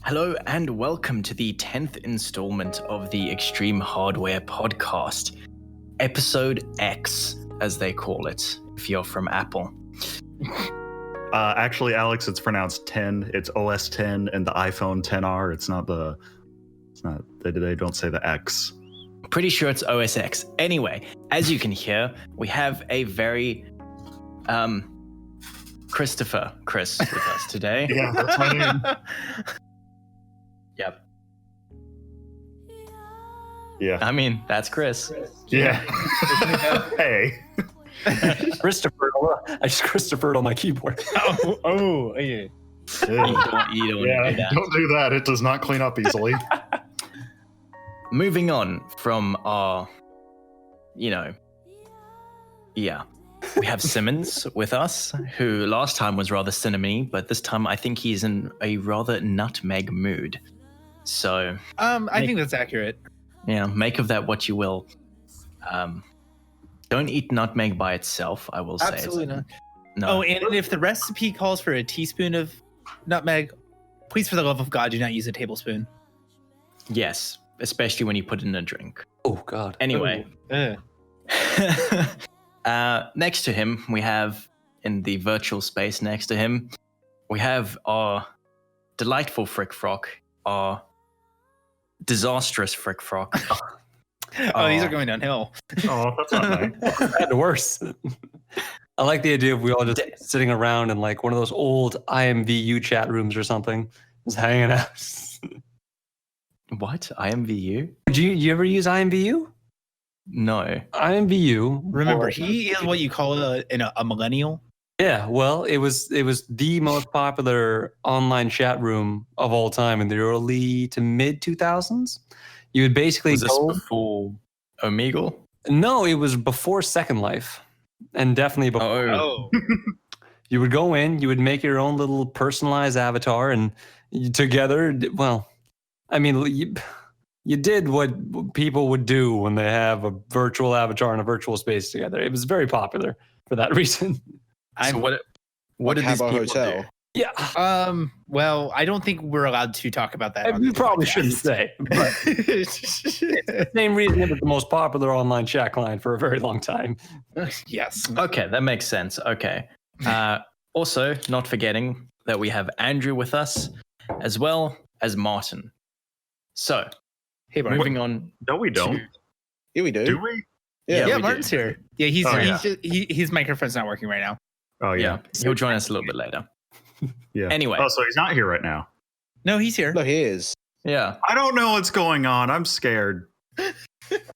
Hello and welcome to the 10th installment of the Extreme Hardware podcast, Episode X, as they call it, if you're from Apple. Actually, Alex, it's pronounced 10. It's OS 10 and the iPhone 10R. They don't say the X. Pretty sure it's OS X. Anyway, as you can hear, we have a very Chris with us today. Yeah, that's my name. Yep. Yeah. I mean, that's Chris. Yeah. Hey. Christopher. I just Christophered on my keyboard. Yeah. Yeah. You don't do that. Don't do that. It does not clean up easily. Moving on from our, we have Simmons with us, who last time was rather cinema, but this time I think he's in a rather nutmeg mood. So, I think that's accurate. yeah, make of that what you will. Don't eat nutmeg by itself, I will say. Absolutely not. No. Oh, and if the recipe calls for a teaspoon of nutmeg, please, for the love of God, do not use a tablespoon. Yes, especially when you put it in a drink. Oh, God. Anyway. Next to him, we have, in the virtual space next to him, we have our delightful Frick Frock, our disastrous Frick Frock. These are going downhill. Oh, that's not nice. And worse. I like the idea of we all just sitting around in like one of those old IMVU chat rooms or something, just hanging out. What? IMVU? Do you ever use IMVU? No. IMVU. Remember, he is what you call a millennial. Yeah, well, it was the most popular online chat room of all time in the early to mid 2000s. You would basically Was this before Omegle? No, it was before Second Life, and definitely before. Oh. You would go in, you would make your own little personalized avatar, and together, well, I mean, you did what people would do when they have a virtual avatar in a virtual space together. It was very popular for that reason. So what did these people hotel? do? Yeah. Well, I don't think we're allowed to talk about that. We probably shouldn't say, but it's the same reason it was the most popular online chat client for a very long time. Yes. Okay, that makes sense. Okay. Also, not forgetting that we have Andrew with us, as well as Martin. So, Hey, Martin. moving on. No, we don't. Yeah, we do. Do we? Yeah, Yeah, we Martin's do. here. Yeah, he's Oh, he's just, his microphone's not working right now. Oh, Yeah, yeah. he'll join us a little bit later. Yeah. Anyway. Oh, so he's not here right now. No, he's here. No, he is. Yeah, I don't know what's going on. I'm scared.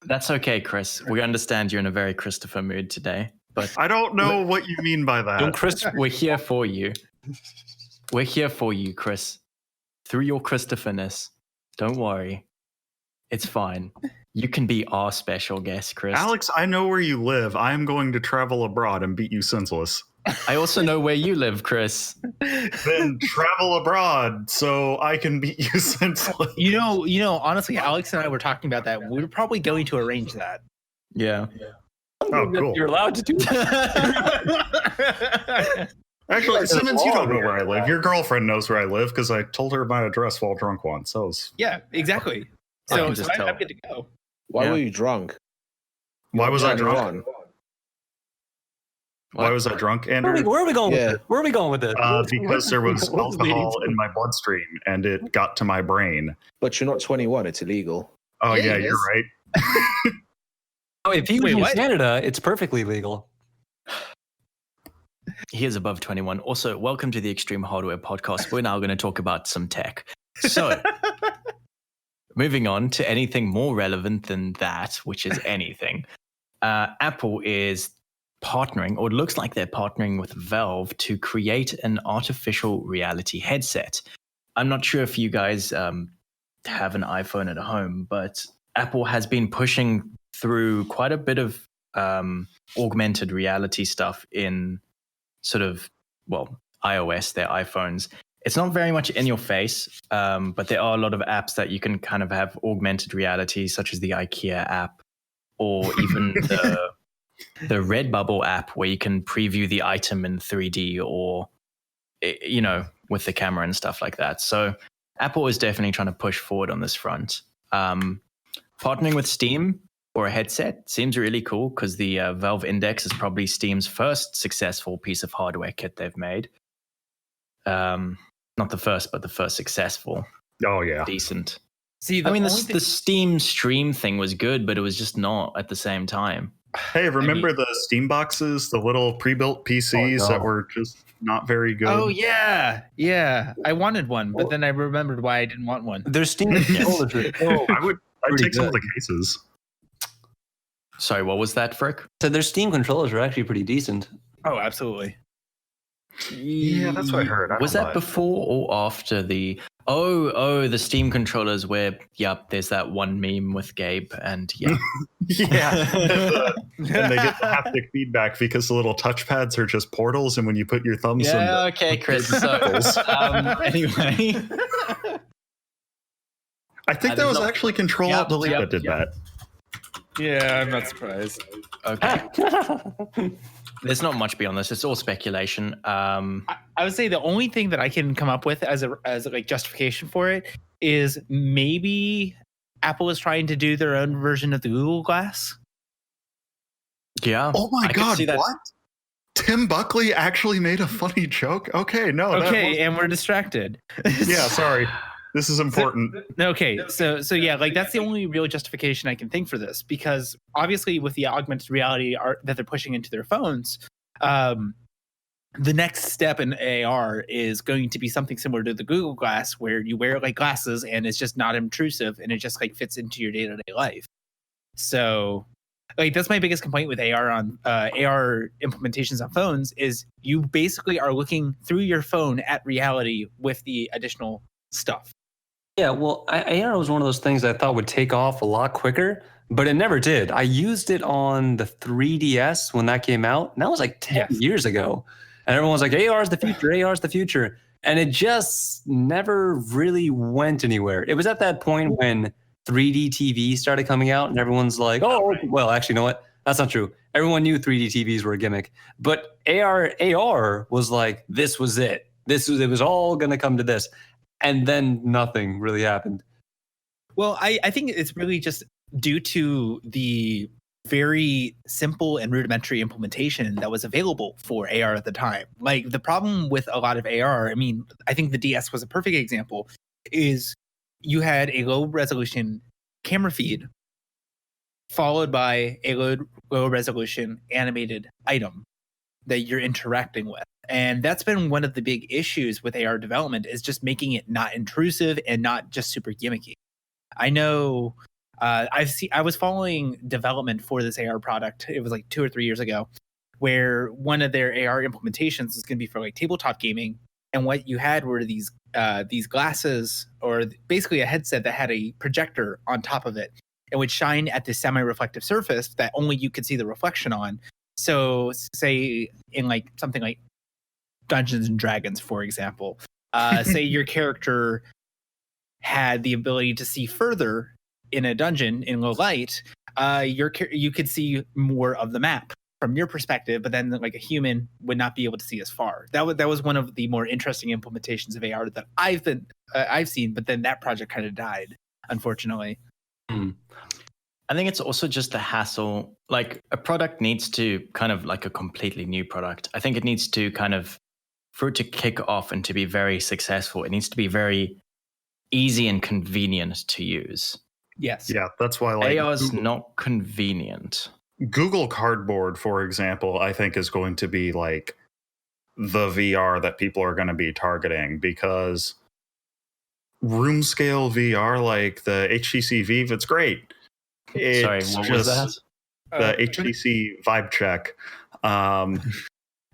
that's okay, Chris. We understand you're in a very Christopher mood today, but I don't know what you mean by that. we're here for you. We're here for you, Chris. Through your Christopher-ness. Don't worry. It's fine. You can be our special guest, Chris. Alex, I know where you live. I am going to travel abroad and beat you senseless. I also know where you live, Chris. Then travel abroad so I can beat you senseless. You know, honestly, Alex and I were talking about that. We were probably going to arrange that. Yeah. Oh, cool. You're allowed to do that. Actually, Simmons, you don't know where I live. Your girlfriend knows where I live because I told her my address while drunk once. So Yeah, exactly. I So, can just tell. I'm good to go. Why Yeah. were you drunk? why was I Later drunk? on. Why was I drunk, Where Andrew? are we going Yeah. with this? Where are we going with this? Because there was What's leading alcohol to- in my bloodstream and it got to my brain. But you're not 21. It's illegal. Oh, Yeah, yeah, it you're is. right. Oh, if he was Wait, in what? Canada, it's perfectly legal. He is above 21. Also, welcome to the Extreme Hardware podcast. We're now going to talk about some tech. So, moving on to anything more relevant than that, which is anything. Apple is partnering, or it looks like they're partnering with Valve to create an artificial reality headset. I'm not sure if you guys have an iPhone at home, but Apple has been pushing through quite a bit of augmented reality stuff in sort of, well, iOS, their iPhones. It's not very much in your face, but there are a lot of apps that you can kind of have augmented reality, such as the IKEA app, or even the Redbubble app, where you can preview the item in 3D, or, you know, with the camera and stuff like that. So Apple is definitely trying to push forward on this front. Partnering with Steam for a headset seems really cool because the Valve Index is probably Steam's first successful piece of hardware kit they've made. Not the first, but the first successful. Oh yeah, Decent. See, I mean, the Steam Stream thing was good, but it was just not at the same time. Hey, remember the Steam boxes, the little pre-built PCs that were just not very good? Oh yeah. I wanted one, but then I remembered why I didn't want one. Their Steam controllers are so I'd take some of the cases. Sorry, what was that, Frick? So their Steam controllers are actually pretty decent. Oh, absolutely. Yeah, that's what I heard. Was that before or after the the Steam controllers where there's that one meme with Gabe and yeah, and they get the haptic feedback because the little touchpads are just portals, and when you put your thumbs in okay, Chris. So, anyway, I think that was actually Control Alt Delete that did that. Yeah, I'm not surprised. Okay. There's not much beyond this. It's all speculation. I would say the only thing that I can come up with as a like justification for it is maybe Apple is trying to do their own version of the Google Glass. Yeah. Oh my God! What? Tim Buckley actually made a funny joke. Okay, no. Okay, and we're distracted. Yeah, sorry. This is important. So yeah, like that's the only real justification I can think for this, because obviously with the augmented reality that they're pushing into their phones, the next step in AR is going to be something similar to the Google Glass, where you wear like glasses and it's just not intrusive and it just like fits into your day-to-day life. So like that's my biggest complaint with AR implementations on phones is you basically are looking through your phone at reality with the additional stuff. Yeah, well, AR was one of those things I thought would take off a lot quicker, but it never did. I used it on the 3DS when that came out, and that was like 10 years ago. And everyone was like, AR is the future, AR is the future. And it just never really went anywhere. It was at that point when 3D TV started coming out, and everyone's like, oh, well, actually, you know what? That's not true. Everyone knew 3D TVs were a gimmick. But AR was like, this was it. It was all going to come to this. And then nothing really happened. Well, I think it's really just due to the very simple and rudimentary implementation that was available for AR at the time. Like the problem with a lot of AR, I mean, I think the DS was a perfect example, is you had a low resolution camera feed followed by a low resolution animated item that you're interacting with. And that's been one of the big issues with AR development, is just making it not intrusive and not just super gimmicky. I know I was following development for this AR product. It was like 2 or 3 years ago, where one of their AR implementations was going to be for like tabletop gaming. And what you had were these glasses, or basically a headset that had a projector on top of it and would shine at this semi-reflective surface that only you could see the reflection on. So say in like something like Dungeons and Dragons, for example, say your character had the ability to see further in a dungeon in low light, you could see more of the map from your perspective, but then like a human would not be able to see as far. That was one of the more interesting implementations of AR that I've seen, but then that project kind of died, unfortunately. I think it's also just the hassle. Like a product needs to kind of like a completely new product. I think it needs to kind of, for it to kick off and to be very successful, it needs to be very easy and convenient to use. Yes. Yeah, that's why like AR is not convenient. Google Cardboard, for example, I think is going to be like the VR that people are going to be targeting, because room scale VR, like the HTC Vive, it's great. Sorry, what was that? The HTC Vibe Check.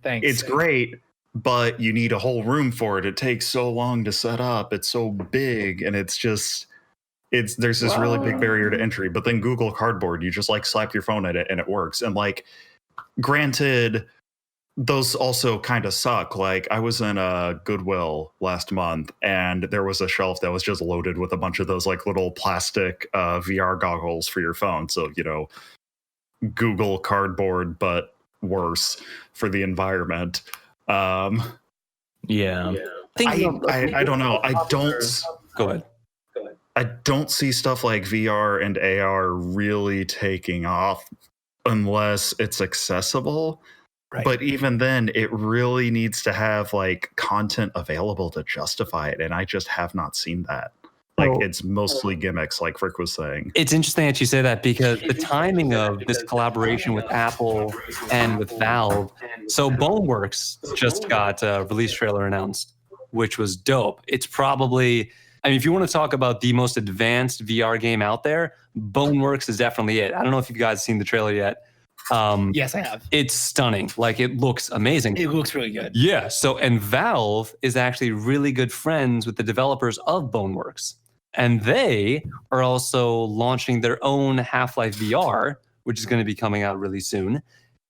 Thanks. It's great, but you need a whole room for it. It takes so long to set up. It's so big, and there's this really big barrier to entry. But then Google Cardboard, you just like slap your phone at it and it works. And like, granted, those also kind of suck. Like I was in a Goodwill last month, and there was a shelf that was just loaded with a bunch of those like little plastic VR goggles for your phone. So, you know, Google Cardboard, but worse for the environment. Yeah. I don't know. Go ahead. I don't see stuff like VR and AR really taking off unless it's accessible. Right. But even then, it really needs to have like content available to justify it. And I just have not seen that. Like it's mostly gimmicks, like Frick was saying. It's interesting that you say that because the timing of this collaboration with Apple and with Valve. So Boneworks just got a release trailer announced, which was dope. It's probably, I mean, if you want to talk about the most advanced VR game out there, Boneworks is definitely it. I don't know if you guys have seen the trailer yet. Yes, I have. It's stunning. Like it looks amazing. It looks really good. Yeah. So, and Valve is actually really good friends with the developers of Boneworks. And they are also launching their own Half-Life VR, which is going to be coming out really soon.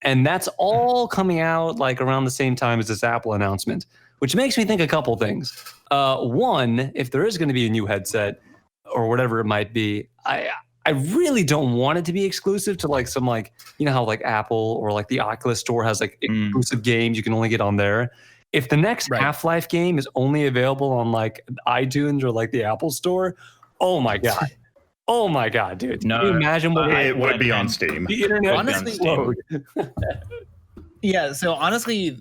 And that's all coming out like around the same time as this Apple announcement, which makes me think a couple things. One, if there is going to be a new headset or whatever it might be, I really don't want it to be exclusive to like some like, you know how like Apple or like the Oculus store has like exclusive games you can only get on there. If the next Half-Life game is only available on like iTunes or like the Apple store, oh my God. Oh my God, dude. No, can you imagine what it would be on Steam. The internet Honestly, yeah. So honestly,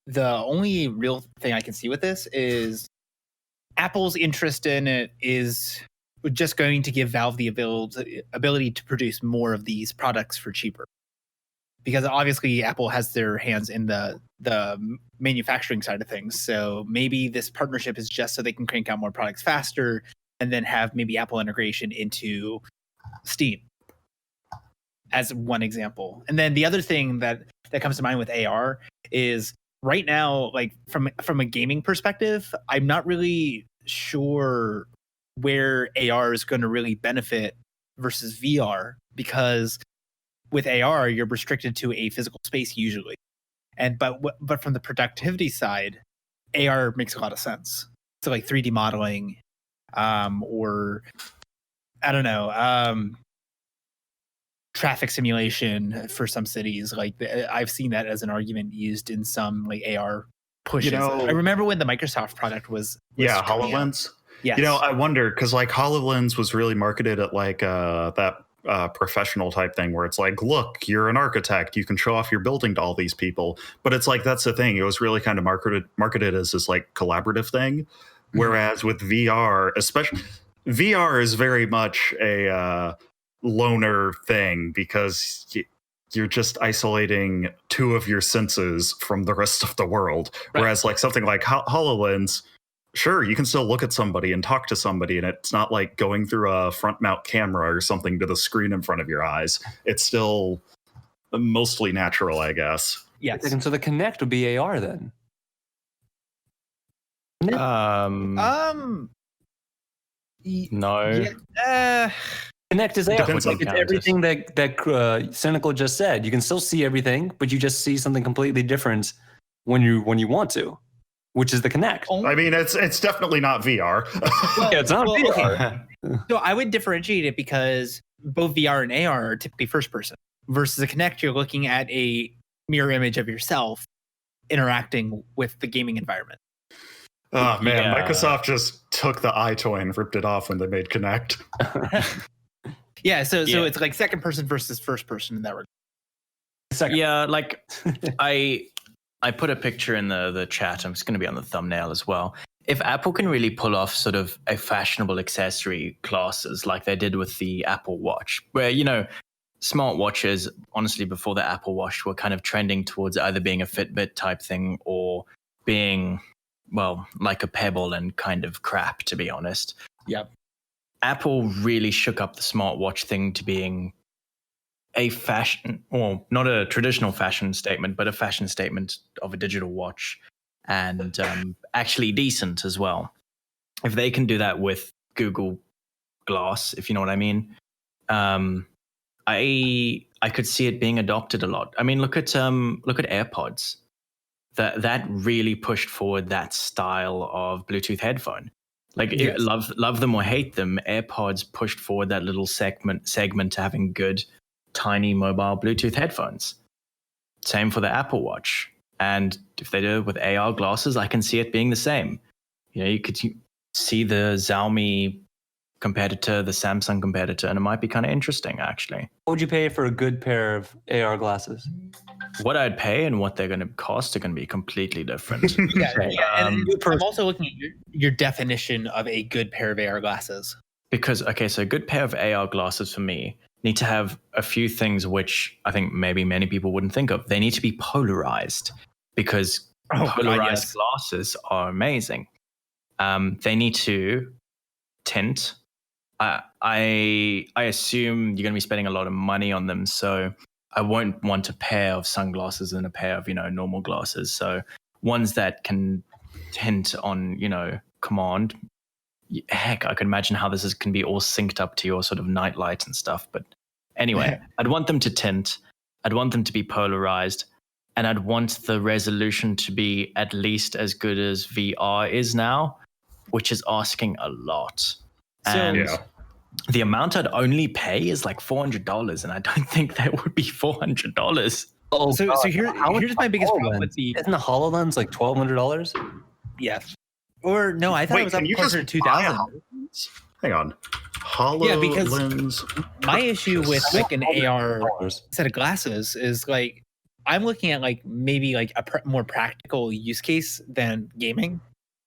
the only real thing I can see with this is Apple's interest in it is just going to give Valve the ability to produce more of these products for cheaper. Because obviously Apple has their hands in the manufacturing side of things. So maybe this partnership is just so they can crank out more products faster and then have maybe Apple integration into Steam as one example. And then the other thing that comes to mind with AR is right now, like from a gaming perspective, I'm not really sure where AR is going to really benefit versus VR, because with AR, you're restricted to a physical space usually. But from the productivity side, AR makes a lot of sense. So like 3D modeling, or I don't know, traffic simulation for some cities. Like I've seen that as an argument used in some like AR pushes. I remember when the Microsoft product was HoloLens. Yes. I wonder because like HoloLens was really marketed at like that professional type thing where it's like, look, you're an architect, you can show off your building to all these people. But it's like that's the thing. It was really kind of marketed as this like collaborative thing. Whereas with VR, especially VR is very much a loner thing because you're just isolating two of your senses from the rest of the world. Right. Whereas like something like HoloLens, sure, you can still look at somebody and talk to somebody, and it's not like going through a front mount camera or something to the screen in front of your eyes. It's still mostly natural, I guess. Yes. And so the Kinect would be AR then. No. Yeah, Kinect is AR. It's everything that Cynical just said. You can still see everything, but you just see something completely different when you want to, which is the Kinect. I mean, it's definitely not VR. Yeah, it's not VR. Okay. So I would differentiate it because both VR and AR are typically first person versus a Kinect. You're looking at a mirror image of yourself interacting with the gaming environment. Oh man, yeah. Microsoft just took the iToy and ripped it off when they made Kinect. Yeah, so it's like second person versus first person in that regard. Yeah, like I put a picture in the chat. I'm just going to be on the thumbnail as well. If Apple can really pull off sort of a fashionable accessory classes like they did with the Apple Watch, where, smartwatches, honestly, before the Apple Watch were kind of trending towards either being a Fitbit type thing or being, well, like a Pebble and kind of crap, to be honest. Yep. Apple really shook up the smartwatch thing to being a fashion, well, not a traditional fashion statement, but a fashion statement of a digital watch, and actually decent as well. If they can do that with Google Glass, if you know what I mean, I could see it being adopted a lot. I mean, look at AirPods. That really pushed forward that style of Bluetooth headphone. Like, yes. Love them or hate them, AirPods pushed forward that little segment to having good, tiny mobile Bluetooth headphones. Same for the Apple Watch. And if they do it with AR glasses, I can see it being the same. You could see the Xiaomi competitor, the Samsung competitor, and it might be kind of interesting, actually. What would you pay for a good pair of AR glasses? What I'd pay and what they're going to cost are going to be completely different. Yeah, Okay. and I'm also looking at your definition of a good pair of AR glasses. Because, okay, so a good pair of AR glasses for me need to have a few things which I think maybe many people wouldn't think of. They need to be polarized because polarized glasses are amazing. They need to tint. I assume you're going to be spending a lot of money on them, so I won't want a pair of sunglasses and a pair of, normal glasses. So ones that can tint on, command. Heck, I could imagine how can be all synced up to your sort of night light and stuff. But anyway, I'd want them to tint. I'd want them to be polarized. And I'd want the resolution to be at least as good as VR is now, which is asking a lot. And the amount I'd only pay is like $400, and I don't think that would be $400. Oh, so here's my biggest problem with the. Isn't the HoloLens like $1,200? Yes. Or no, I thought it was up closer to 2,000. Hang on. HoloLens. My issue with like an AR set of glasses is like I'm looking at like maybe like a more practical use case than gaming.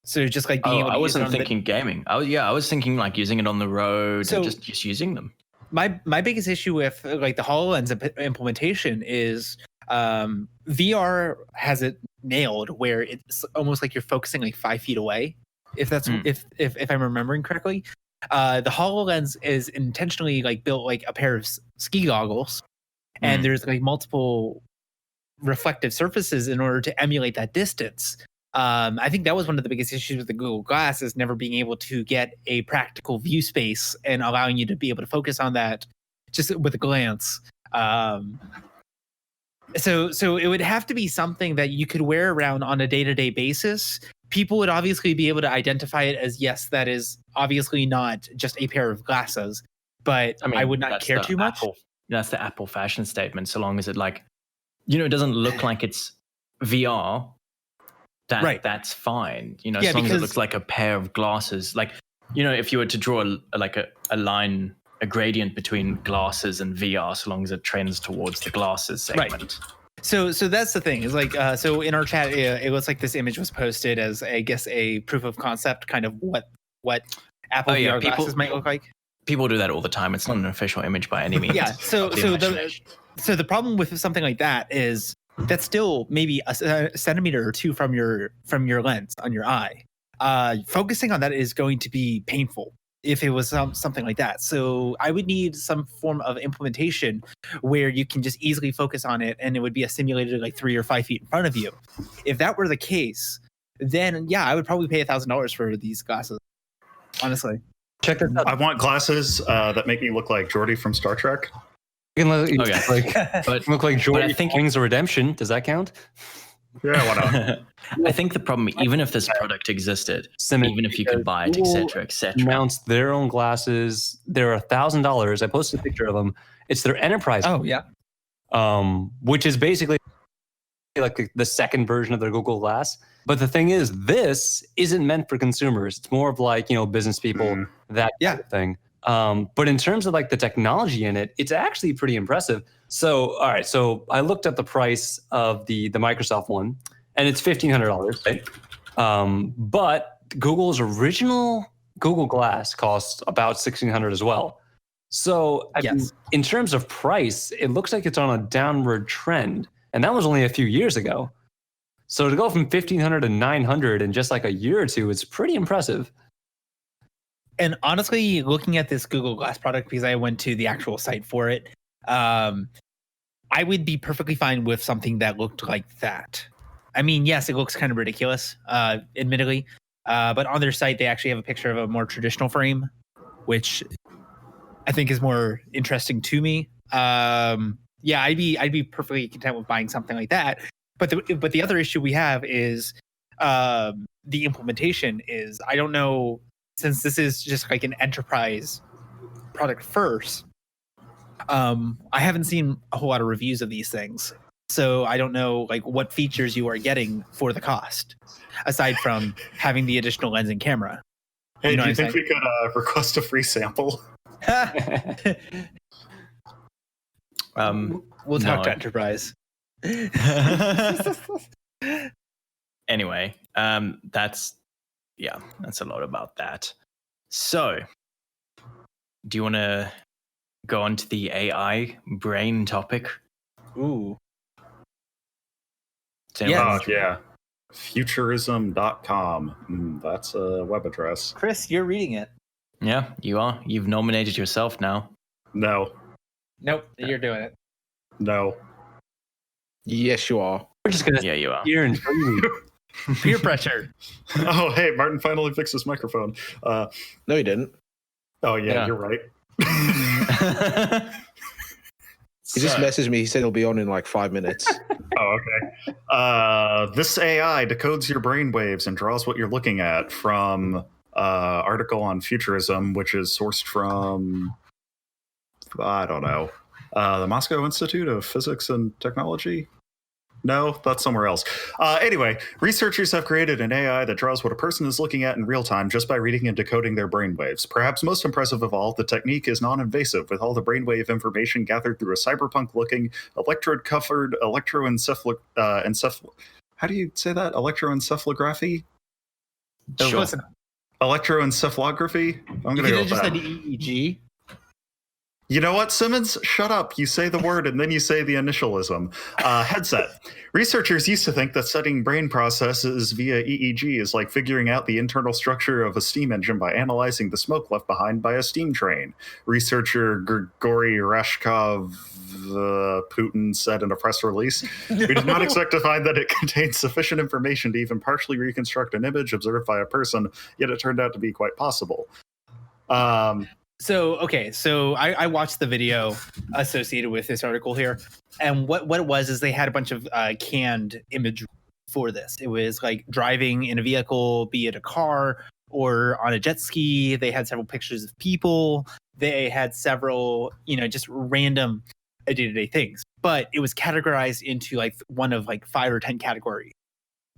So just like being able to I use wasn't thinking gaming. I was thinking like using it on the road and just using them. My biggest issue with like the HoloLens implementation is VR has it nailed where it's almost like you're focusing like 5 feet away. If that's if I'm remembering correctly, the HoloLens is intentionally like built like a pair of ski goggles, and there's like multiple reflective surfaces in order to emulate that distance. I think that was one of the biggest issues with the Google Glass is never being able to get a practical view space and allowing you to be able to focus on that just with a glance. So it would have to be something that you could wear around on a day-to-day basis. People would obviously be able to identify it as, yes, that is obviously not just a pair of glasses, but I would not care too much. That's the Apple fashion statement. So long as it it doesn't look like it's VR, that's fine. As long as it looks like a pair of glasses. Like, if you were to draw a line, a gradient between glasses and VR, so long as it trends towards the glasses segment. Right. So that's the thing is like, so in our chat, it looks like this image was posted as, I guess, a proof of concept, kind of what Apple VR glasses might look like. People do that all the time. It's not an official image by any means. Yeah. So the problem with something like that is that's still maybe a centimeter or two from your lens on your eye. Focusing on that is going to be painful if it was something like that. So I would need some form of implementation where you can just easily focus on it and it would be a simulated like 3 or 5 feet in front of you. If that were the case, then I would probably pay $1,000 for these glasses. Honestly. Check this out. I want glasses that make me look like Geordi from Star Trek. You can look like Geordi from Wings of Redemption. Does that count? Yeah, why not? I think the problem, even if this product existed, even if you could buy it, etc., announced their own glasses. They're $1,000. I posted a picture of them. It's their enterprise. Oh yeah. Which is basically like the second version of their Google Glass. But the thing is, this isn't meant for consumers. It's more of like business people, that kind of thing. But in terms of like the technology in it, it's actually pretty impressive. So, all right. So I looked up the price of the Microsoft one, and it's $1,500. Right? But Google's original Google Glass costs about $1,600 as well. So in terms of price, it looks like it's on a downward trend, and that was only a few years ago. So to go from $1,500 to $900 in just like a year or two, it's pretty impressive. And honestly, looking at this Google Glass product, because I went to the actual site for it, I would be perfectly fine with something that looked like that. I mean, yes, it looks kind of ridiculous, admittedly. But on their site, they actually have a picture of a more traditional frame, which I think is more interesting to me. I'd be perfectly content with buying something like that. But the other issue we have is the implementation is, I don't know, since this is just like an enterprise product first, I haven't seen a whole lot of reviews of these things. So I don't know like what features you are getting for the cost, aside from having the additional lens and camera. Hey, You know do you what think I'm we could request a free sample? We'll talk No. to Enterprise. Anyway, that's a lot about that. So, do you want to go on to the AI brain topic? Ooh. Does anyone Yes. want to- Yeah. Futurism.com. That's a web address. Chris, you're reading it. Yeah, you are. You've nominated yourself now. No. Nope, you're doing it. No. Yes, you are. We're just gonna Yeah, you are. here in 3 weeks. Peer pressure. Oh, hey, Martin finally fixed his microphone. No, he didn't. Oh, yeah, Yeah. you're right. He just messaged me. He said he'll be on in like 5 minutes. Oh, okay. This AI decodes your brain waves and draws what you're looking at from article on Futurism, which is sourced from, I don't know, the Moscow Institute of Physics and Technology? No, that's somewhere else. Anyway, researchers have created an AI that draws what a person is looking at in real time just by reading and decoding their brainwaves. Perhaps most impressive of all, the technique is non-invasive, with all the brainwave information gathered through a cyberpunk-looking, electrode-covered how do you say that? Electroencephalography? Sure. Listen, Electroencephalography? I'm you going to could go have with just that. said EEG. You know what, Simmons? Shut up. You say the word and then you say the initialism. Headset. Researchers used to think that studying brain processes via EEG is like figuring out the internal structure of a steam engine by analyzing the smoke left behind by a steam train. Researcher Grigory Rashkov Putin said in a press release, "We did not expect to find that it contains sufficient information to even partially reconstruct an image observed by a person, yet it turned out to be quite possible." So I watched the video associated with this article here, and what it was is they had a bunch of canned imagery for this. It was like driving in a vehicle, be it a car or on a jet ski. They had several pictures of people. They had several, just random day-to-day things. But it was categorized into like one of like 5 or 10 categories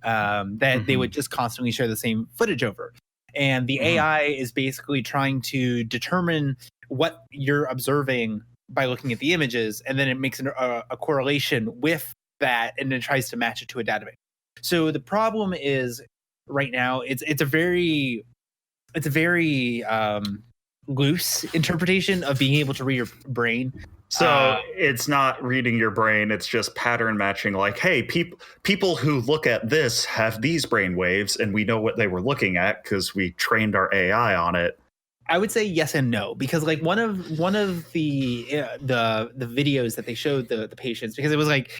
that they would just constantly share the same footage over. And the AI is basically trying to determine what you're observing by looking at the images, and then it makes a correlation with that, and then tries to match it to a database. So the problem is, right now, it's a very loose interpretation of being able to read your brain. So it's not reading your brain, it's just pattern matching, like, hey, people who look at this have these brain waves, and we know what they were looking at because we trained our AI on it. I would say yes and no, because like one of the videos that they showed the patients, because it was like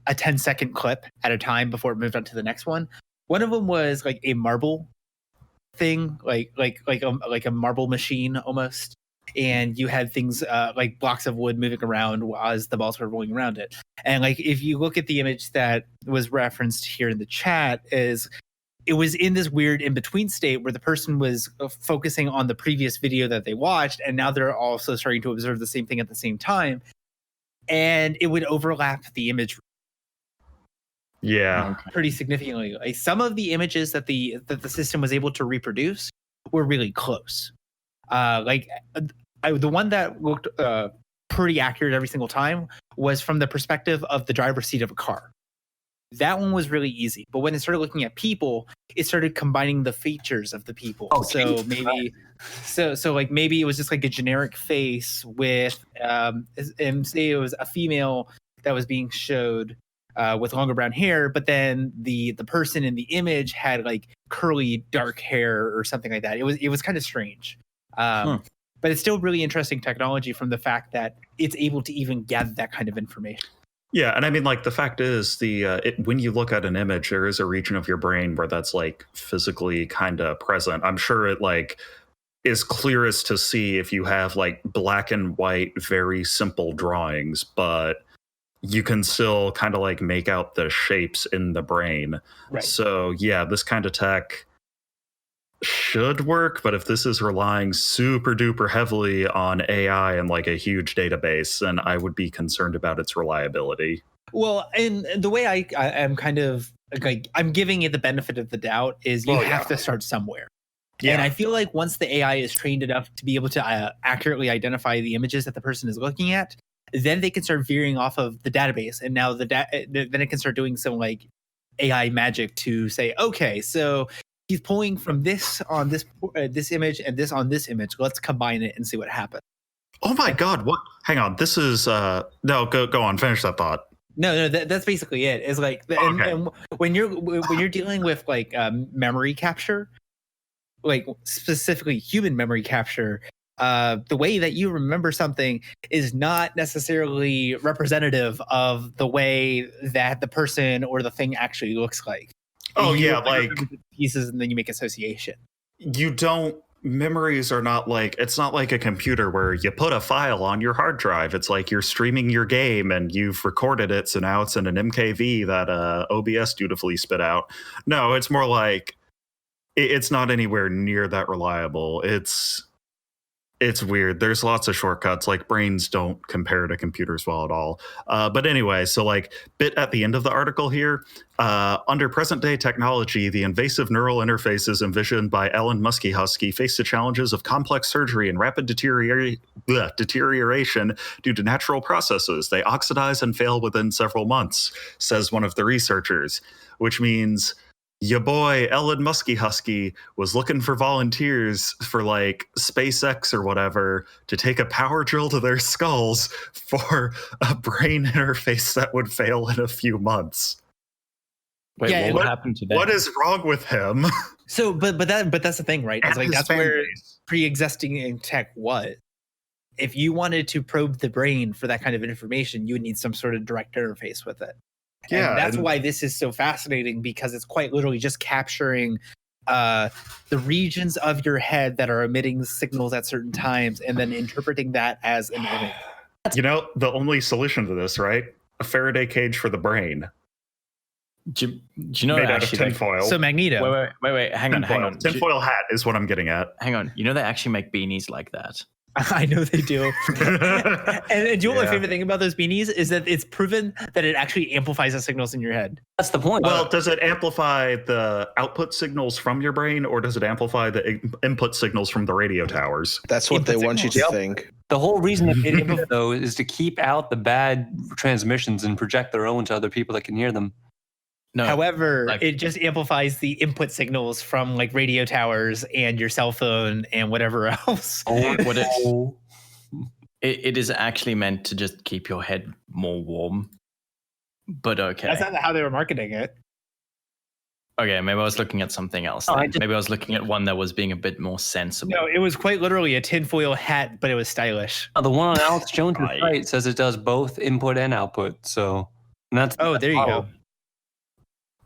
a 10-second clip at a time before it moved on to the next one. One of them was like a marble thing, like a marble machine almost. And you had things like blocks of wood moving around as the balls were rolling around it. And like if you look at the image that was referenced here in the chat, it was in this weird in-between state where the person was focusing on the previous video that they watched, and now they're also starting to observe the same thing at the same time. And it would overlap the image Yeah. pretty significantly. Like some of the images that the system was able to reproduce were really close. The one that looked pretty accurate every single time was from the perspective of the driver's seat of a car. That one was really easy, but when it started looking at people, it started combining the features of the people. So maybe it was just like a generic face with and say it was a female that was being showed with longer brown hair, but then the person in the image had like curly dark hair or something like that. It was kind of strange. But it's still really interesting technology from the fact that it's able to even gather that kind of information. Yeah, and I mean, like, the fact is, when you look at an image, there is a region of your brain where that's like physically kind of present. I'm sure it like is clearest to see if you have like black and white, very simple drawings, but you can still kind of like make out the shapes in the brain. Right. So yeah, this kind of tech should work, but if this is relying super duper heavily on AI and like a huge database, then I would be concerned about its reliability. Well, and the way I am kind of like, I'm giving it the benefit of the doubt is you have to start somewhere. And I feel like once the AI is trained enough to be able to accurately identify the images that the person is looking at, then they can start veering off of the database. And now then it can start doing some like AI magic to say, okay, so he's pulling from this on this image and this on this image. Let's combine it and see what happens. Oh my God! What? Hang on. This is no. Go on. Finish that thought. No, that's basically it. It's like, and when you're dealing with like memory capture, like specifically human memory capture, the way that you remember something is not necessarily representative of the way that the person or the thing actually looks like. Oh you yeah, like pieces, and then you make association. You don't. Memories are not like, it's not like a computer where you put a file on your hard drive. It's like you're streaming your game and you've recorded it, so now it's in an MKV that OBS dutifully spit out. No, it's more like it's not anywhere near that reliable. It's weird. There's lots of shortcuts. Like brains don't compare to computers well at all. But anyway, so like bit at the end of the article here, under present day technology, the invasive neural interfaces envisioned by Elon Muskey face the challenges of complex surgery and rapid deterioration due to natural processes. They oxidize and fail within several months, says one of the researchers, which means your boy Elon Muskey was looking for volunteers for like SpaceX or whatever to take a power drill to their skulls for a brain interface that would fail in a few months. Wait, what happened to that? What is wrong with him? So, but that's the thing, right? It's like that's where pre-existing in tech was. If you wanted to probe the brain for that kind of information, you would need some sort of direct interface with it. And that's why this is so fascinating, because it's quite literally just capturing the regions of your head that are emitting signals at certain times and then interpreting that as an image. You know, the only solution to this, right? A Faraday cage for the brain. Do you know made out of tinfoil? So Magneto. Wait, hang on. Tinfoil hat is what I'm getting at. Hang on. You know they actually make beanies like that. I know they do. and do you know what my favorite thing about those beanies is that it's proven that it actually amplifies the signals in your head. That's the point. Well, does it amplify the output signals from your brain, or does it amplify the input signals from the radio towers? That's what they want you to think. The whole reason it amplifies though is to keep out the bad transmissions and project their own to other people that can hear them. No, however, it just amplifies the input signals from like radio towers and your cell phone and whatever else. It is actually meant to just keep your head more warm. But okay. That's not how they were marketing it. Okay, maybe I was looking at something else. Maybe I was looking at one that was being a bit more sensible. No, it was quite literally a tinfoil hat, but it was stylish. The one on Alex Jones' site says it does both input and output. So that's there you go.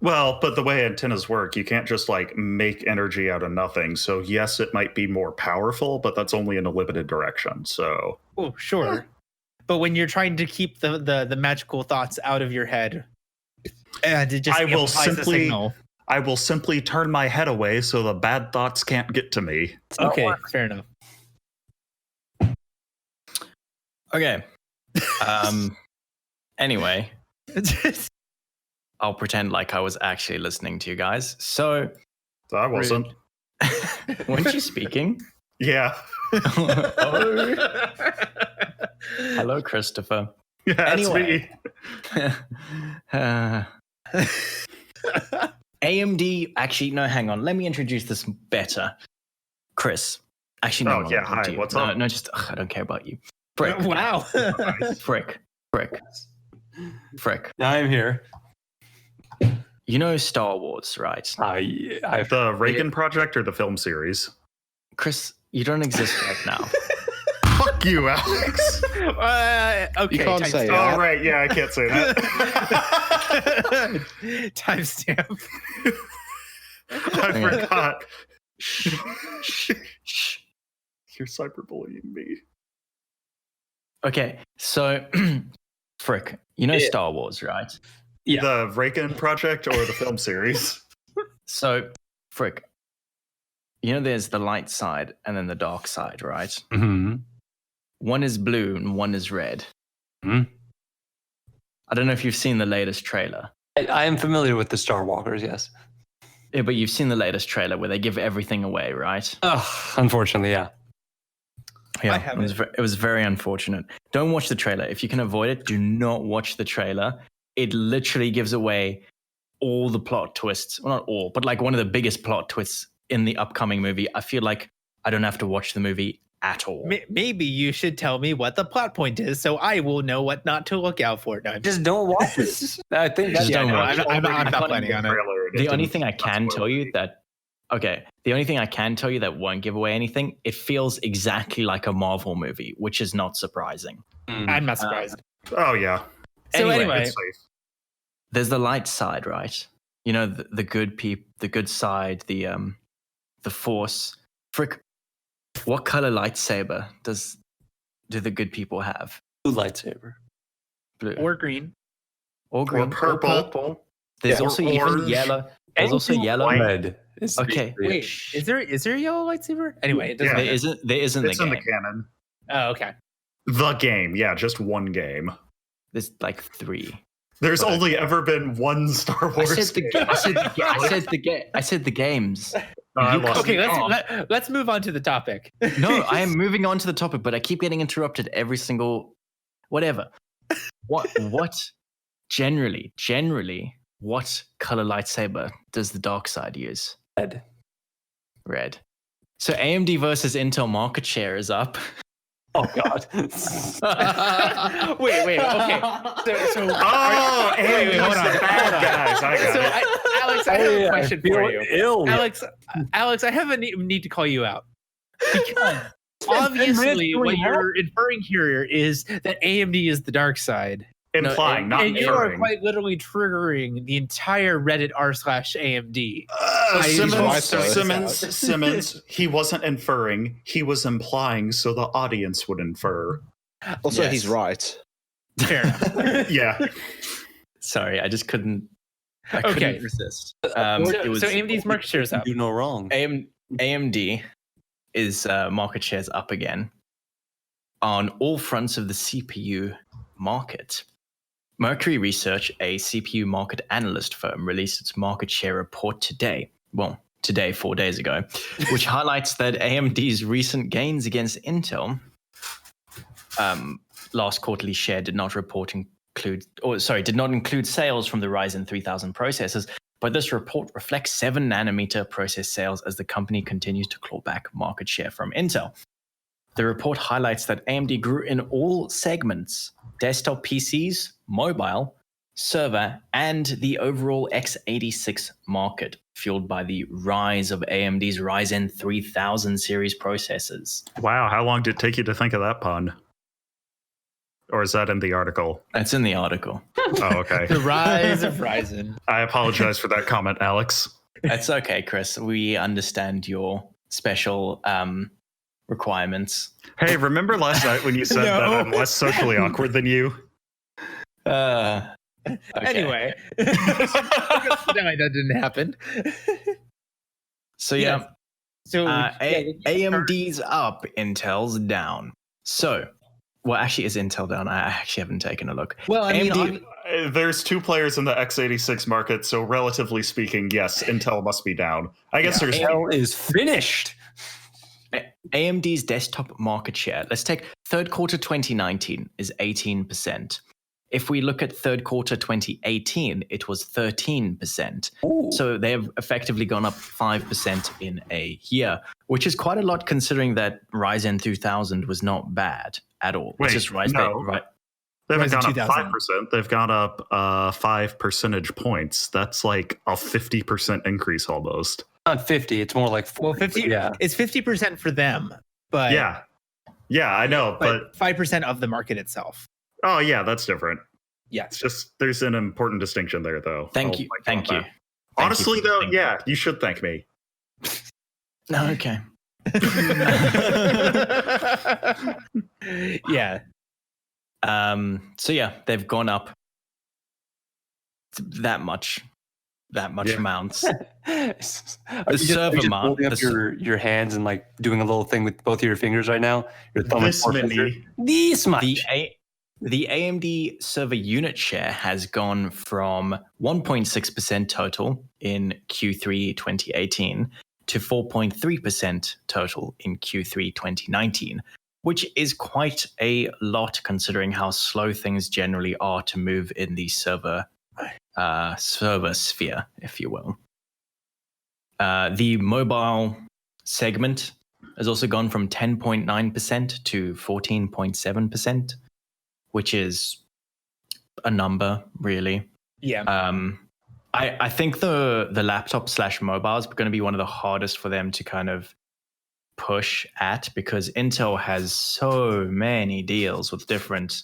Well, but the way antennas work, you can't just like make energy out of nothing. So yes, it might be more powerful, but that's only in a limited direction. So sure. Yeah. But when you're trying to keep the magical thoughts out of your head, and it just I will simply turn my head away so the bad thoughts can't get to me. Okay, fair enough. Okay. Anyway. I'll pretend like I was actually listening to you guys. So I wasn't. Weren't you speaking? Yeah. Hello, Christopher. Yeah, anyway. AMD. Actually, no, hang on. Let me introduce this better. Chris. Actually, no. Oh, yeah. Hi. What's up? No, just I don't care about you. Frick. Wow. Frick. I'm here. You know Star Wars, right? The Reagan Project or the film series? Chris, you don't exist right now. Fuck you, Alex. Okay, you can't say that. Oh, right. Yeah, I can't say that. Timestamp. I forgot. You're cyberbullying me. Okay, so, Frick, you know Star Wars, right? Yeah. The Reagan Project or the film series? So, Frick, you know there's the light side and then the dark side, right? Mm-hmm. One is blue and one is red. Mm-hmm. I don't know if you've seen the latest trailer. I am familiar with the Star Walkers, yes. Yeah, but you've seen the latest trailer where they give everything away, right? Oh, unfortunately, yeah. I Yeah, haven't. it was very unfortunate. Don't watch the trailer. If you can avoid it, do not watch the trailer. It literally gives away all the plot twists. Well, not all, but like one of the biggest plot twists in the upcoming movie. I feel like I don't have to watch the movie at all. Maybe you should tell me what the plot point is so I will know what not to look out for. No, I'm Just don't watch it. I think that's Just don't watch it. I'm not planning on it. The only thing I can tell you that won't give away anything, it feels exactly like a Marvel movie, which is not surprising. I'm not surprised. Oh yeah. So anyway, It's safe. There's the light side, right? You know, the good the good side, the force. Frick, what color lightsaber do the good people have? blue lightsaber. Blue or green. or green, purple. There's Yeah, also or even orange. yellow. There's also yellow. Red. It's Okay, basically- Wait, is there a yellow lightsaber? Anyway, it doesn't Yeah. matter. There isn't It's the in game. the canon. Oh, okay. The game, yeah, just one game. There's like 3. There's Okay. only ever been one Star I Wars said the game. ga- I said the games. I You lost Okay, it. let's move on to the topic. No, I am moving on to the topic, but I keep getting interrupted every single whatever. What generally, what color lightsaber does the dark side use? Red. Red. So AMD versus Intel market share is up. Oh God. wait, okay. So Oh, wait, and hold on, the bad hold on. guys. I got So it. Alex, I have a question for you. Ill. Alex, I have a need to call you out. Because obviously, doing what what? you're inferring here is that AMD is the dark side. Implying, not And you are inferring. quite literally triggering the entire Reddit r/AMD. He's right, though. Simmons, he wasn't inferring, he was implying so the audience would infer. Also, Yes. he's right. Fair enough. Yeah. Sorry, I just couldn't. I Okay. couldn't resist. So AMD's market share is up. Do no wrong. AMD is market shares up again on all fronts of the CPU market. Mercury Research, a CPU market analyst firm, released its market share report today. Well, today, 4 days ago, which highlights that AMD's recent gains against Intel, last quarterly share did not include sales from the Ryzen 3000 processors, but this report reflects 7 nanometer process sales as the company continues to claw back market share from Intel. The report highlights that AMD grew in all segments: desktop PCs, mobile, server, and the overall x86 market, fueled by the rise of AMD's Ryzen 3000 series processors. Wow, how long did it take you to think of that pun? Or is that in the article? That's in the article. Oh, okay. The rise of Ryzen. I apologize for that comment, Alex. That's okay, Chris. We understand your special requirements. Hey, remember last night when you said that No. I'm less socially awkward than you? Okay. Anyway. No, that didn't happen. So yeah, Yes. So AMD's up, Intel's down. So, well, actually, is Intel down? I actually haven't taken a look. well, I mean, AMD There's 2 players in the x86 market, so relatively speaking, yes, Intel must be down. I guess there's Hell is finished. AMD's desktop market share, let's take third quarter 2019 is 18%. If we look at third quarter 2018, it was 13%. Ooh. So they have effectively gone up 5% in a year, which is quite a lot considering that Ryzen 3000 was not bad at all. Wait, it's just Ryzen, no. right? They haven't Ryzen gone up 2000. 5%. They've gone up 5 percentage points. That's like a 50% increase almost. Not 50. It's more like 40. well, 50. Yeah. It's 50% for them, but Yeah. Yeah, I know, but 5% of the market itself. oh yeah, that's different. Yeah. It's just there's an important distinction there though. Thank I'll you. like Thank on you. that. Honestly Thank you. though, Thank you. yeah, you should thank me. No, okay. Yeah. So yeah, they've gone up that much Yeah. amounts. Are you just holding up your hands and like doing a little thing with both of your fingers right now? Your thumb and This forefinger? many. This much. the AMD server unit share has gone from 1.6% total in Q3 2018 to 4.3% total in Q3 2019, which is quite a lot considering how slow things generally are to move in the server sphere, if you will. The mobile segment has also gone from 10.9% to 14.7%, which is a number, really. Yeah. I think the laptop / mobile is going to be one of the hardest for them to kind of push at, because Intel has so many deals with different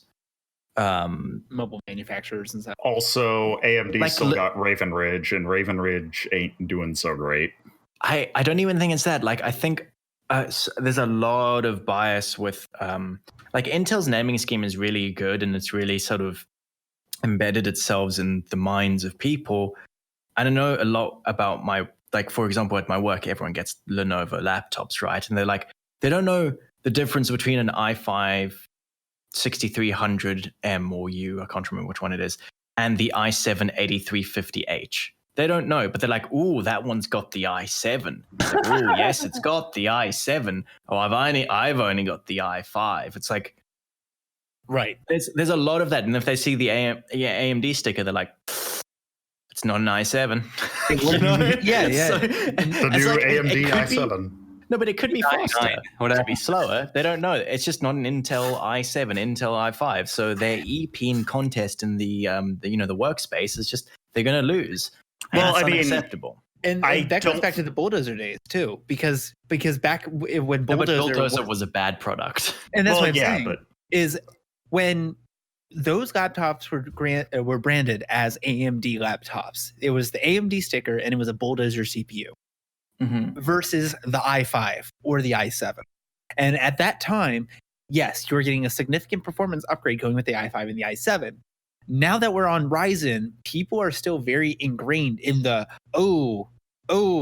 mobile manufacturers and stuff. Also, AMD Like, still got Raven Ridge, and Raven Ridge ain't doing so great. I don't even think it's that. Like, I think there's a lot of bias with like Intel's naming scheme is really good, and it's really sort of embedded itself in the minds of people. I don't know a lot about like, for example, at my work, everyone gets Lenovo laptops, right? And they're like, they don't know the difference between an i5 6300M or U, I can't remember which one it is, and the i7 8350H. They don't know, but they're like, "Ooh, that one's got the i7." It's like, "Ooh, yes, it's got the i7." Oh, I've only got the i5. It's like, right. There's a lot of that, and if they see the AMD sticker, they're like, "It's not an i7." You know? Yeah. The new like, AMD it could i7. No, but it could be faster. It Whatever. could be slower. They don't know. It's just not an Intel i7, Intel i5. So their EP contest in the the workspace is just, they're going to lose. And Well, that's I mean, unacceptable. And that goes back to the Bulldozer days too, because back when Bulldozer was a bad product. and that's Well, what I'm yeah, saying, but is when those laptops were branded as AMD laptops. It was the AMD sticker and it was a Bulldozer CPU versus the i5 or the i7. And at that time, yes, you were getting a significant performance upgrade going with the i5 and the i7. Now that we're on Ryzen, people are still very ingrained in the, oh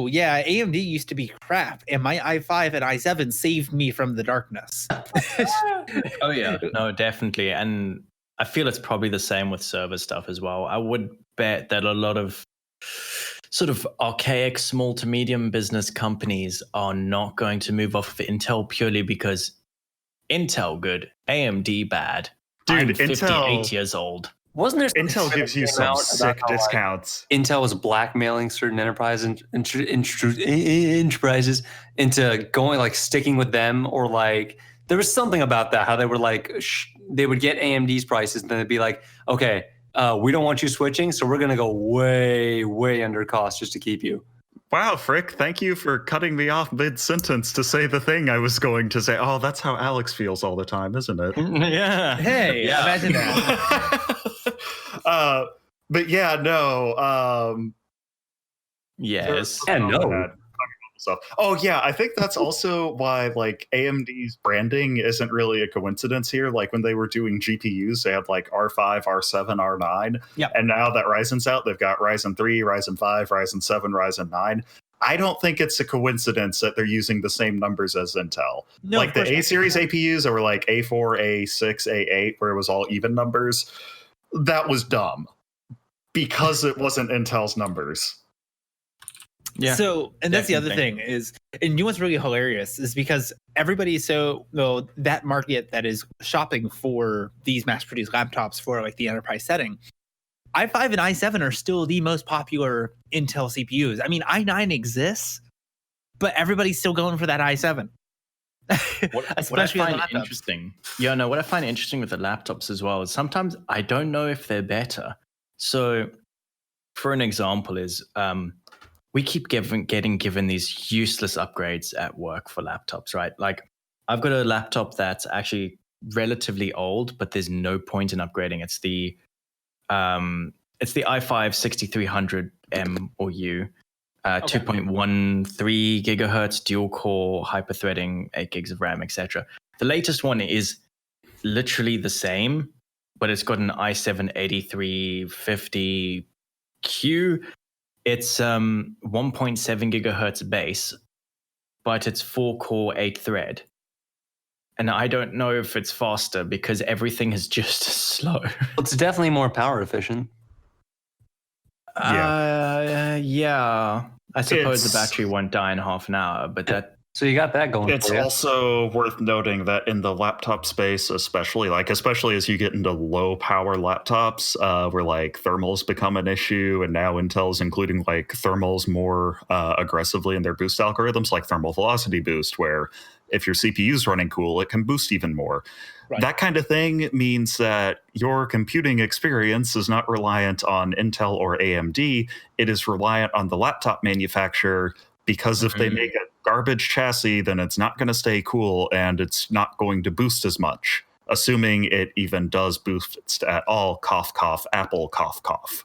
yeah, AMD used to be crap, and my i5 and i7 saved me from the darkness. Oh yeah, no, definitely. And I feel it's probably the same with server stuff as well. I would bet that a lot of sort of archaic small to medium business companies are not going to move off of Intel purely because Intel good, AMD bad. Dude, I'm Intel 58 years old. Wasn't there Intel gives you some sick discounts. Intel was blackmailing certain enterprises into going, like, sticking with them, or like there was something about that, how they were like they would get AMD's prices and then they'd be like, okay, we don't want you switching, so we're gonna go way under cost just to keep you. Wow, Frick, thank you for cutting me off mid-sentence to say the thing I was going to say. Oh, that's how Alex feels all the time, isn't it? Yeah. Hey, Yeah. imagine that. But yeah, no. Yes. Yeah, no. Oh yeah, I think that's also why like AMD's branding isn't really a coincidence here. Like when they were doing GPUs, they had like R5, R7, R9. Yep. And now that Ryzen's out, they've got Ryzen 3, Ryzen 5, Ryzen 7, Ryzen 9. I don't think it's a coincidence that they're using the same numbers as Intel. No, like the A series APUs that were like A4, A6, A8, where it was all even numbers. That was dumb because it wasn't Intel's numbers. Yeah. So, and that's the other definitely. thing is, and you know what's really hilarious is because everybody, that market that is shopping for these mass-produced laptops for like the enterprise setting, i5 and i7 are still the most popular Intel CPUs. I mean, i9 exists, but everybody's still going for that i7. What I Especially on find laptops. interesting. Yeah, no, what I find interesting with the laptops as well is sometimes I don't know if they're better. So, for an example, is we keep getting given these useless upgrades at work for laptops, right? Like I've got a laptop that's actually relatively old, but there's no point in upgrading. It's the i5 6300M or U, 2.13 gigahertz dual core hyperthreading, 8 gigs of RAM, etc. The latest one is literally the same, but it's got an i7 8350Q. It's 1.7 gigahertz base, but it's 4 core, 8 thread. and I don't know if it's faster because everything is just slow. It's definitely more power efficient. Yeah. I suppose the It's- battery won't die in half an hour, but that So you got that going. It's for you. also worth noting that in the laptop space, especially as you get into low power laptops, where like thermals become an issue, and now Intel's including like thermals more aggressively in their boost algorithms, like thermal velocity boost, where if your CPU is running cool, it can boost even more. Right. That kind of thing means that your computing experience is not reliant on Intel or AMD. It is reliant on the laptop manufacturer, because if they make a garbage chassis, then it's not going to stay cool and it's not going to boost as much, assuming it even does boost at all. Cough, cough, Apple, cough, cough.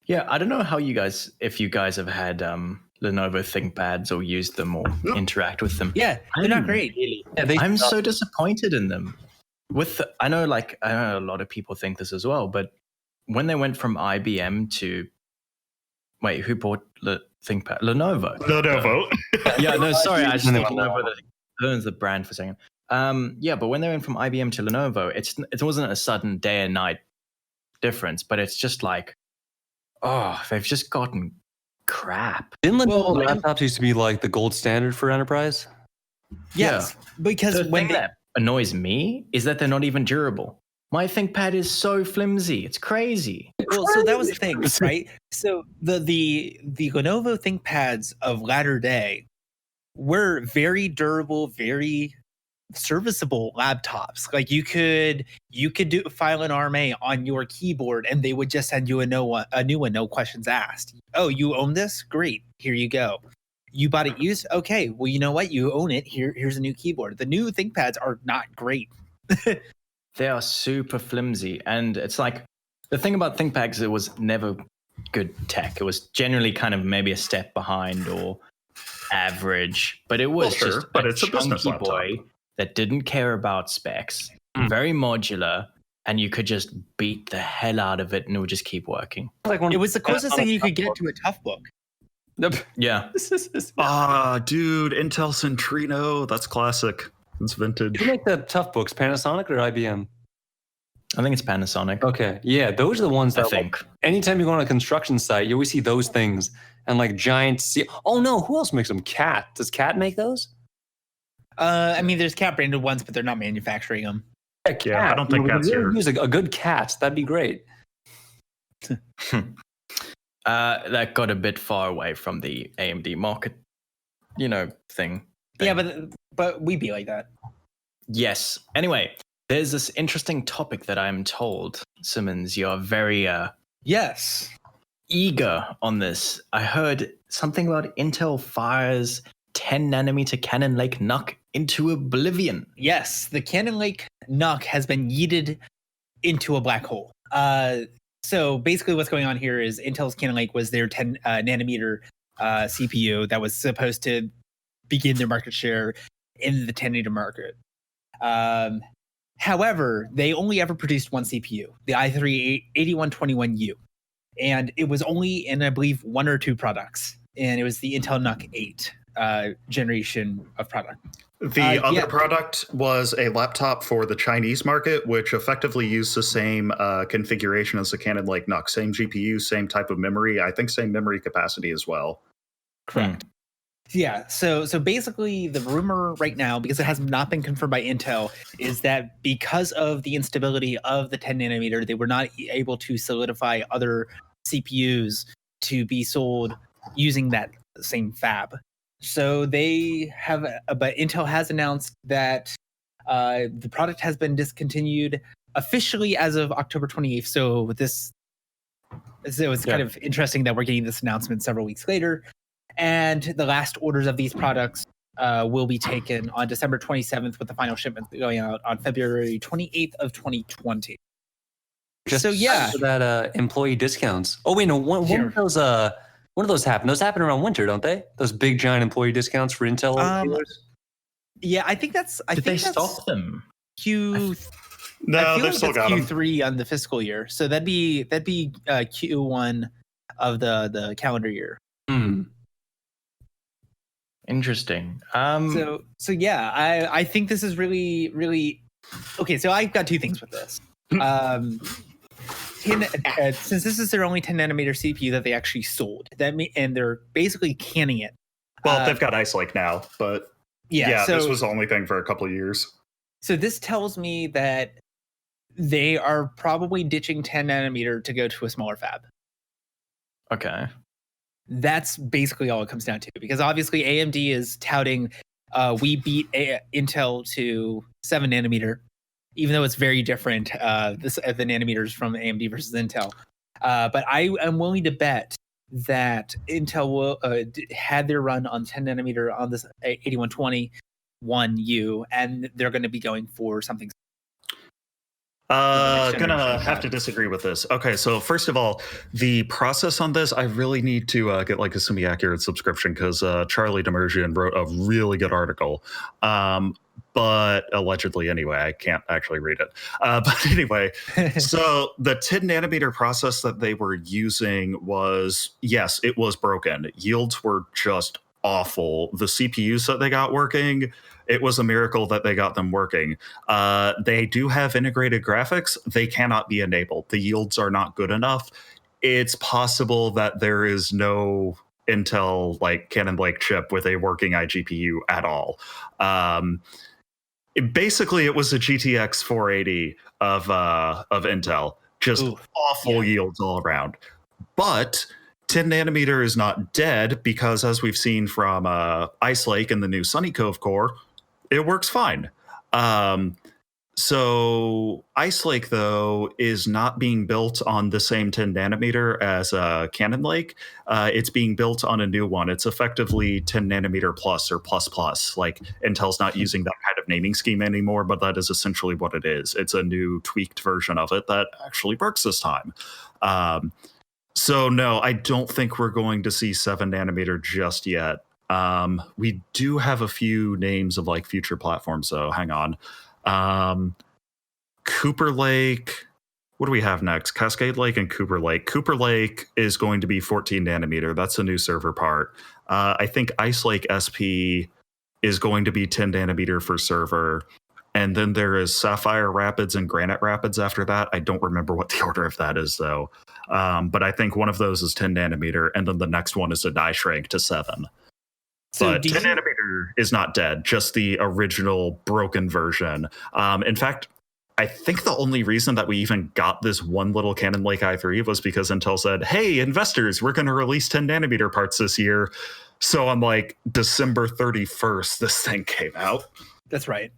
Yeah, I don't know if you guys have had Lenovo ThinkPads or used them or interact with them. Yeah, they're not great. I'm so disappointed in them. I know a lot of people think this as well, but when they went from IBM to who bought the ThinkPad? Lenovo. Yeah, no, sorry, I just think Lenovo owns the brand for a second. But when they went from IBM to Lenovo, it wasn't a sudden day and night difference, but it's just like, they've just gotten crap. Didn't Lenovo laptops used to be like the gold standard for enterprise? Yes, because The thing that annoys me is that they're not even durable. My ThinkPad is so flimsy. It's crazy. Well, so that was the thing, right? So the Lenovo ThinkPads of latter day were very durable, very serviceable laptops. Like you could file an RMA on your keyboard and they would just send you a new one, no questions asked. Oh, you own this? Great. Here you go. You bought it used? Okay. Well, you know what? You own it. Here's a new keyboard. The new ThinkPads are not great. They are super flimsy. And it's like, the thing about ThinkPads, it was never good tech. It was generally kind of maybe a step behind or average, but it was just but it's a business chunky laptop. boy that didn't care about specs, very modular, and you could just beat the hell out of it and it would just keep working. It was the closest thing you could get to a tough book. Yeah. Dude, Intel Centrino, that's classic. It's vintage. You make the tough books, Panasonic or IBM? I think it's Panasonic. Okay, yeah, those are the ones I that think. Anytime you go on a construction site, you always see those things and like giant. Oh no, who else makes them? Cat. Does Cat make those? I mean, there's Cat branded ones, but they're not manufacturing them. Yeah, I don't think that's your. Use a good Cat. That'd be great. That got a bit far away from the AMD market, thing. Yeah, but we be like that. Yes. Anyway, there's this interesting topic that I'm told, Simmons, you're very Yes. eager on this. I heard something about Intel fires 10 nanometer Cannon Lake NUC into oblivion. Yes, the Cannon Lake NUC has been yeeted into a black hole. So basically what's going on here is Intel's Cannon Lake was their 10 nanometer CPU that was supposed to begin their market share in the 10 nanometer market. However, they only ever produced one CPU, the i3 8121U. And it was only in, I believe, one or two products. And it was the Intel NUC 8 generation of product. The other product was a laptop for the Chinese market, which effectively used the same configuration as the Cannon Lake NUC. Same GPU, same type of memory. I think same memory capacity as well. Correct. Yeah, so basically the rumor right now, because it has not been confirmed by Intel, is that because of the instability of the 10 nanometer, they were not able to solidify other CPUs to be sold using that same fab. So they have, but Intel has announced that the product has been discontinued officially as of October 28th. So it's kind of interesting that we're getting this announcement several weeks later. And the last orders of these products will be taken on December 27th, with the final shipment going out on February 28th of 2020. Just so yeah, for that employee discounts. Oh wait, no, when of those happen? Those happen around winter, don't they? Those big giant employee discounts for Intel dealers? Yeah, I think that's. Did they stop them? No, they've still got them. Q3 on the fiscal year, so that'd be Q1 of the calendar year. Interesting. So yeah, I think this is really, really okay. So I've got two things with this. Since this is their only 10 nanometer CPU that they actually sold, and they're basically canning it. Well, they've got Ice Lake now, but so, this was the only thing for a couple of years. So this tells me that they are probably ditching 10 nanometer to go to a smaller fab. Okay. That's basically all it comes down to, because obviously AMD is touting we beat Intel to 7 nanometer, even though it's very different, the nanometers from AMD versus Intel. But I am willing to bet that Intel will had their run on 10 nanometer on this 8121U, and they're going to be going for something. Gonna have to disagree with this. Okay, so first of all, the process on this, I really need to get like a semi-accurate subscription, because Charlie Demerjian wrote a really good article. But allegedly, anyway, I can't actually read it. But anyway, so the 10 nanometer process that they were using was, yes, it was broken. Yields were just awful. The CPUs that they got working, it was a miracle that they got them working. They do have integrated graphics. They cannot be enabled. The yields are not good enough. It's possible that there is no Intel like Cannon Lake chip with a working iGPU at all. Basically, it was a GTX 480 of Intel. Just awful yields all around. But 10 nanometer is not dead, because as we've seen from Ice Lake and the new Sunny Cove core, it works fine. So Ice Lake, though, is not being built on the same 10 nanometer as Cannon Lake. It's being built on a new one. It's effectively 10 nanometer plus or plus plus. Like, Intel's not using that kind of naming scheme anymore, but that is essentially what it is. It's a new tweaked version of it that actually works this time. So no, I don't think we're going to see 7 nanometer just yet. We do have a few names of like future platforms, though. Hang on. Cooper Lake. What do we have next? Cascade Lake and Cooper Lake. Cooper Lake is going to be 14 nanometer. That's a new server part. I think Ice Lake SP is going to be 10 nanometer for server. And then there is Sapphire Rapids and Granite Rapids after that. I don't remember what the order of that is, though. But I think one of those is 10 nanometer, and then the next one is a die shrink to 7. So but 10 nanometer is not dead, just the original broken version. In fact, I think the only reason that we even got this one little Cannon Lake i3 was because Intel said, hey, investors, we're going to release 10 nanometer parts this year. So on like December 31st, this thing came out. That's right.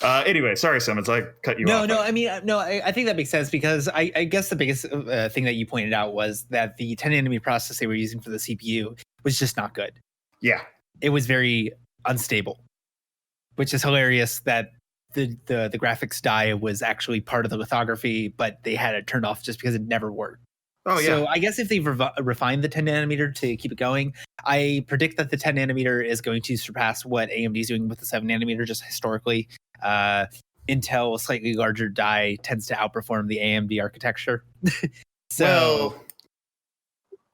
Anyway, sorry, Simmons, I cut you off. I think that makes sense, because I guess the biggest thing that you pointed out was that the 10 nanometer process they were using for the CPU was just not good. Yeah. It was very unstable, which is hilarious that the graphics die was actually part of the lithography, but they had it turned off just because it never worked. Oh, yeah. So I guess if they've refined the 10 nanometer to keep it going, I predict that the 10 nanometer is going to surpass what AMD is doing with the 7 nanometer just historically. Intel, a slightly larger die, tends to outperform the AMD architecture. Well,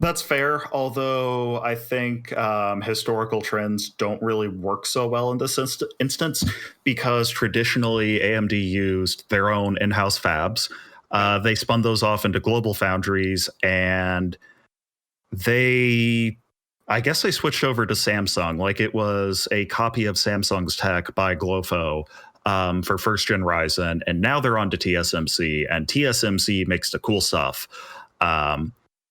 that's fair, although I think historical trends don't really work so well in this instance, because traditionally AMD used their own in-house fabs. They spun those off into global foundries, and I guess they switched over to Samsung. Like, it was a copy of Samsung's tech by Glofo for first gen Ryzen, and now they're on to TSMC, and TSMC makes the cool stuff.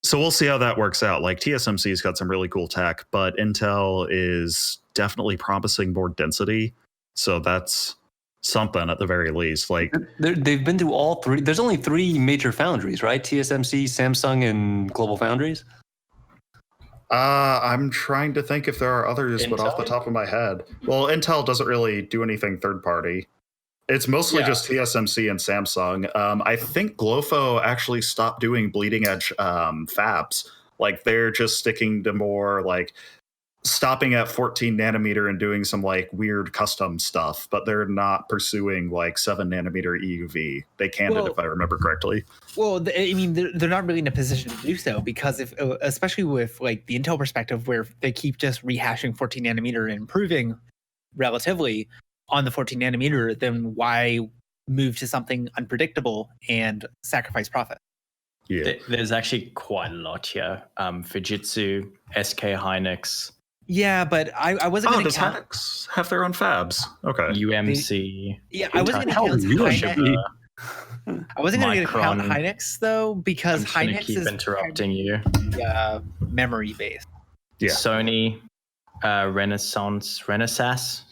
So we'll see how that works out. Like, TSMC's got some really cool tech, but Intel is definitely promising more density. So that's something at the very least. Like, they've been to all three. There's only 3 major foundries, right? TSMC, Samsung, and Global Foundries. I'm trying to think if there are others, but off the top of my head, well, Intel doesn't really do anything third party. It's mostly just TSMC and Samsung. I think Glofo actually stopped doing bleeding edge fabs. Like, they're just sticking to more like stopping at 14 nanometer and doing some like weird custom stuff, but they're not pursuing like 7 nanometer EUV. They canned it, if I remember correctly. Well, I mean, they're not really in a position to do so because if, especially with like the Intel perspective, where they keep just rehashing 14 nanometer and improving relatively on the 14 nanometer, then why move to something unpredictable and sacrifice profit? Yeah. There's actually quite a lot here. Fujitsu, SK Hynix, Yeah, but I wasn't going to does count. Hynix have their own fabs? Okay. UMC. Yeah, I wasn't going to How count real Hynix. should be? I wasn't going to count Micron. Hynix though because I'm just gonna Hynix keep is interrupting you. memory based. Yeah. Sony, Renaissance,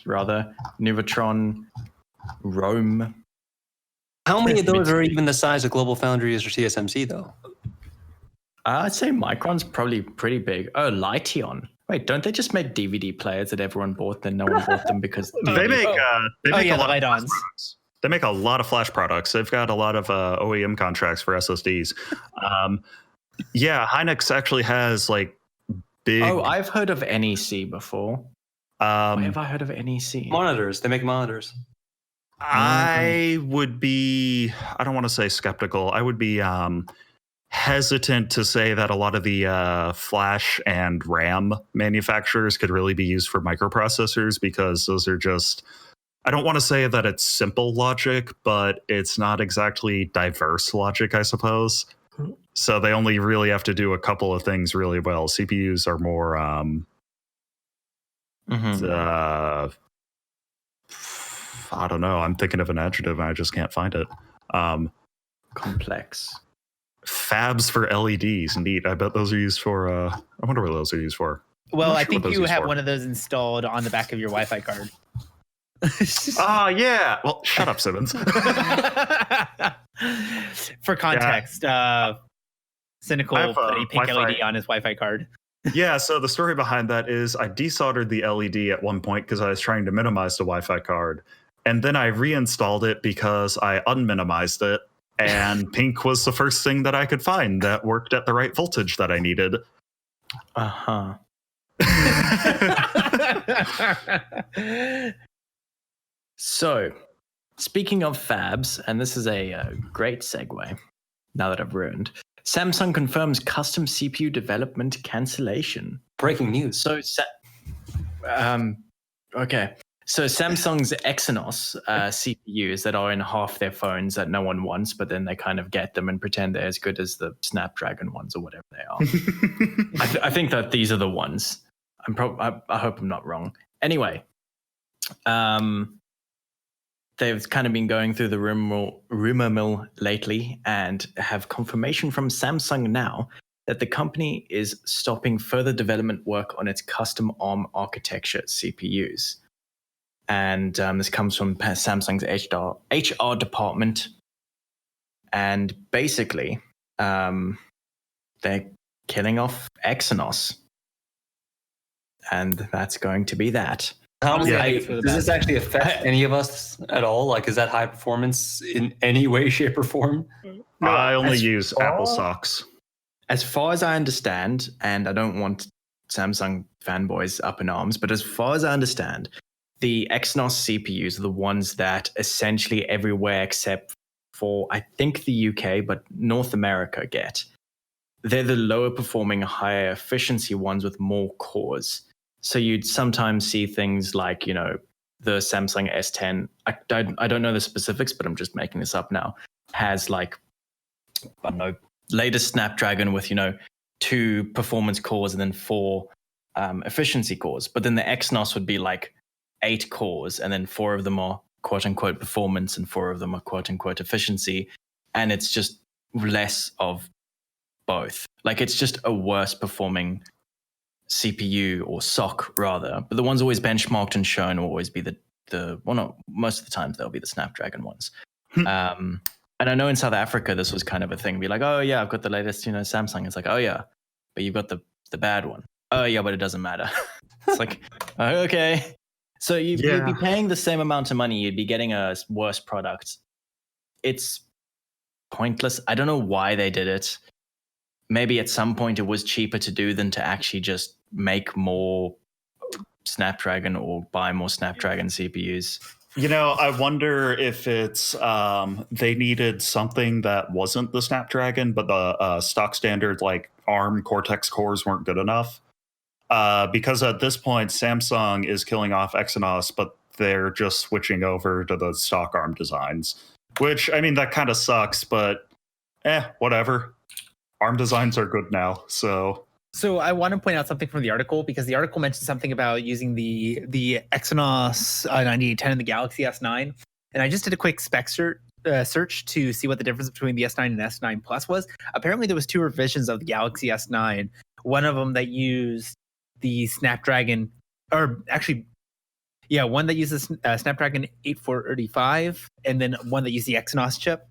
rather, Nuvatron, Rome. How many of those are even the size of Global Foundries or TSMC, though? I'd say Micron's probably pretty big. Oh, Liteon. Wait, don't they just make DVD players that everyone bought, then no one bought them because They make the a lot of Lite-ons. products. They make a lot of flash products. They've got a lot of OEM contracts for SSDs. Yeah, Hynix actually has like big. Oh, I've heard of NEC before. Why have I heard of NEC? Monitors. They make monitors. I would be, I don't want to say skeptical. I would be hesitant to say that a lot of the flash and RAM manufacturers could really be used for microprocessors because those are just, I don't want to say that it's simple logic, but it's not exactly diverse logic, I suppose. So they only really have to do a couple of things really well. CPUs are more I don't know. I'm thinking of an adjective and I just can't find it. Complex. Fabs for LEDs. Neat. I bet those are used for. I wonder what those are used for. Well, not I sure think what those you use have for. one of those installed on the back of your Wi-Fi card. Yeah. Well, shut up, Simmons. For context, Cynical I have, put a pink Wi-Fi. LED on his Wi-Fi card. Yeah. So the story behind that is I desoldered the LED at one point because I was trying to minimize the Wi-Fi card, and then I reinstalled it because I unminimized it, and pink was the first thing that I could find that worked at the right voltage that I needed. Uh-huh. So, speaking of fabs, and this is a great segue now that I've ruined, Samsung confirms custom CPU development cancellation. Breaking news. So, okay. So Samsung's Exynos CPUs that are in half their phones that no one wants, but then they kind of get them and pretend they're as good as the Snapdragon ones or whatever they are. I think that these are the ones. I hope I'm not wrong. Anyway, they've kind of been going through the rumor mill lately and have confirmation from Samsung now that the company is stopping further development work on its custom ARM architecture CPUs. And this comes from Samsung's HR department. And basically, they're killing off Exynos. And that's going to be that. How many, Yeah. does this actually affect any of us at all? Like, is that high performance in any way, shape, or form? I only as use far- Apple socks. As far as I understand, and I don't want Samsung fanboys up in arms, but as far as I understand, the Exynos CPUs are the ones that essentially everywhere except for, I think, the UK, but North America get. They're the lower performing, higher efficiency ones with more cores. So you'd sometimes see things like, you know, the Samsung S10. I don't know the specifics, but I'm just making this up now. Has like, I don't know, latest Snapdragon with, you know, 2 performance cores and then 4 efficiency cores. But then the Exynos would be like 8 cores and then 4 of them are quote unquote performance and 4 of them are quote unquote efficiency. And it's just less of both. Like it's just a worse performing CPU or SoC rather. But the ones always benchmarked and shown will always be the well, not most of the times they'll be the Snapdragon ones. And I know in South Africa, this was kind of a thing. Be like, oh yeah, I've got the latest, you know, Samsung. It's like, oh yeah, but you've got the bad one. Oh yeah, but it doesn't matter. It's like, okay. So you'd be paying the same amount of money. You'd be getting a worse product. It's pointless. I don't know why they did it. Maybe at some point it was cheaper to do than to actually just make more Snapdragon or buy more Snapdragon CPUs. I wonder if it's they needed something that wasn't the Snapdragon, but the stock standard like ARM Cortex cores weren't good enough. Because at this point, Samsung is killing off Exynos, but they're just switching over to the stock ARM designs. Which, I mean, that kind of sucks, but whatever. ARM designs are good now, so... So I want to point out something from the article, because the article mentioned something about using the Exynos 9810 and the Galaxy S9. And I just did a quick spec search to see what the difference between the S9 and S9 Plus was. Apparently, there was 2 revisions of the Galaxy S9. One of them that used the Snapdragon, or actually, one that uses Snapdragon 8435, and then one that used the Exynos chip.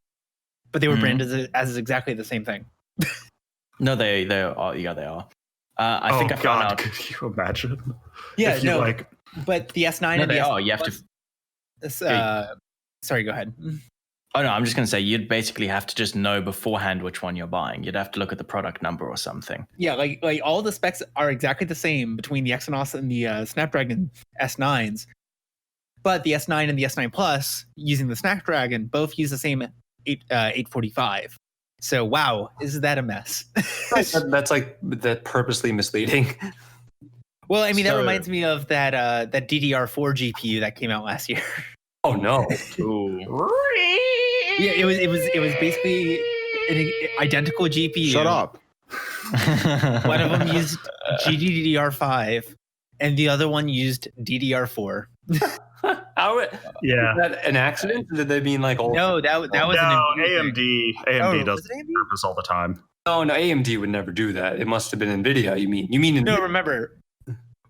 But they were branded as exactly the same thing. No, they are. Yeah, they are. I think I found out. Could you imagine? Yeah, if you, no. But the S9 No, and they the are. S9 You have to. Sorry, go ahead. Oh no, I'm just going to say you'd basically have to just know beforehand which one you're buying. You'd have to look at the product number or something. Yeah, like all the specs are exactly the same between the Exynos and the Snapdragon S9s. But the S9 and the S9 Plus, using the Snapdragon, both use the same 845. So wow, is that a mess? That's like that purposely misleading. Well, I mean, that reminds me of that DDR4 GPU that came out last year. Oh no! Yeah, it was basically an identical GPU. Shut up. One of them used GDDR5, and the other one used DDR4. Yeah. Is that an accident? Did they mean like all? No, that was AMD does was it AMD? purpose all the time. No, AMD would never do that. It must have been Nvidia. You mean Nvidia? No, remember,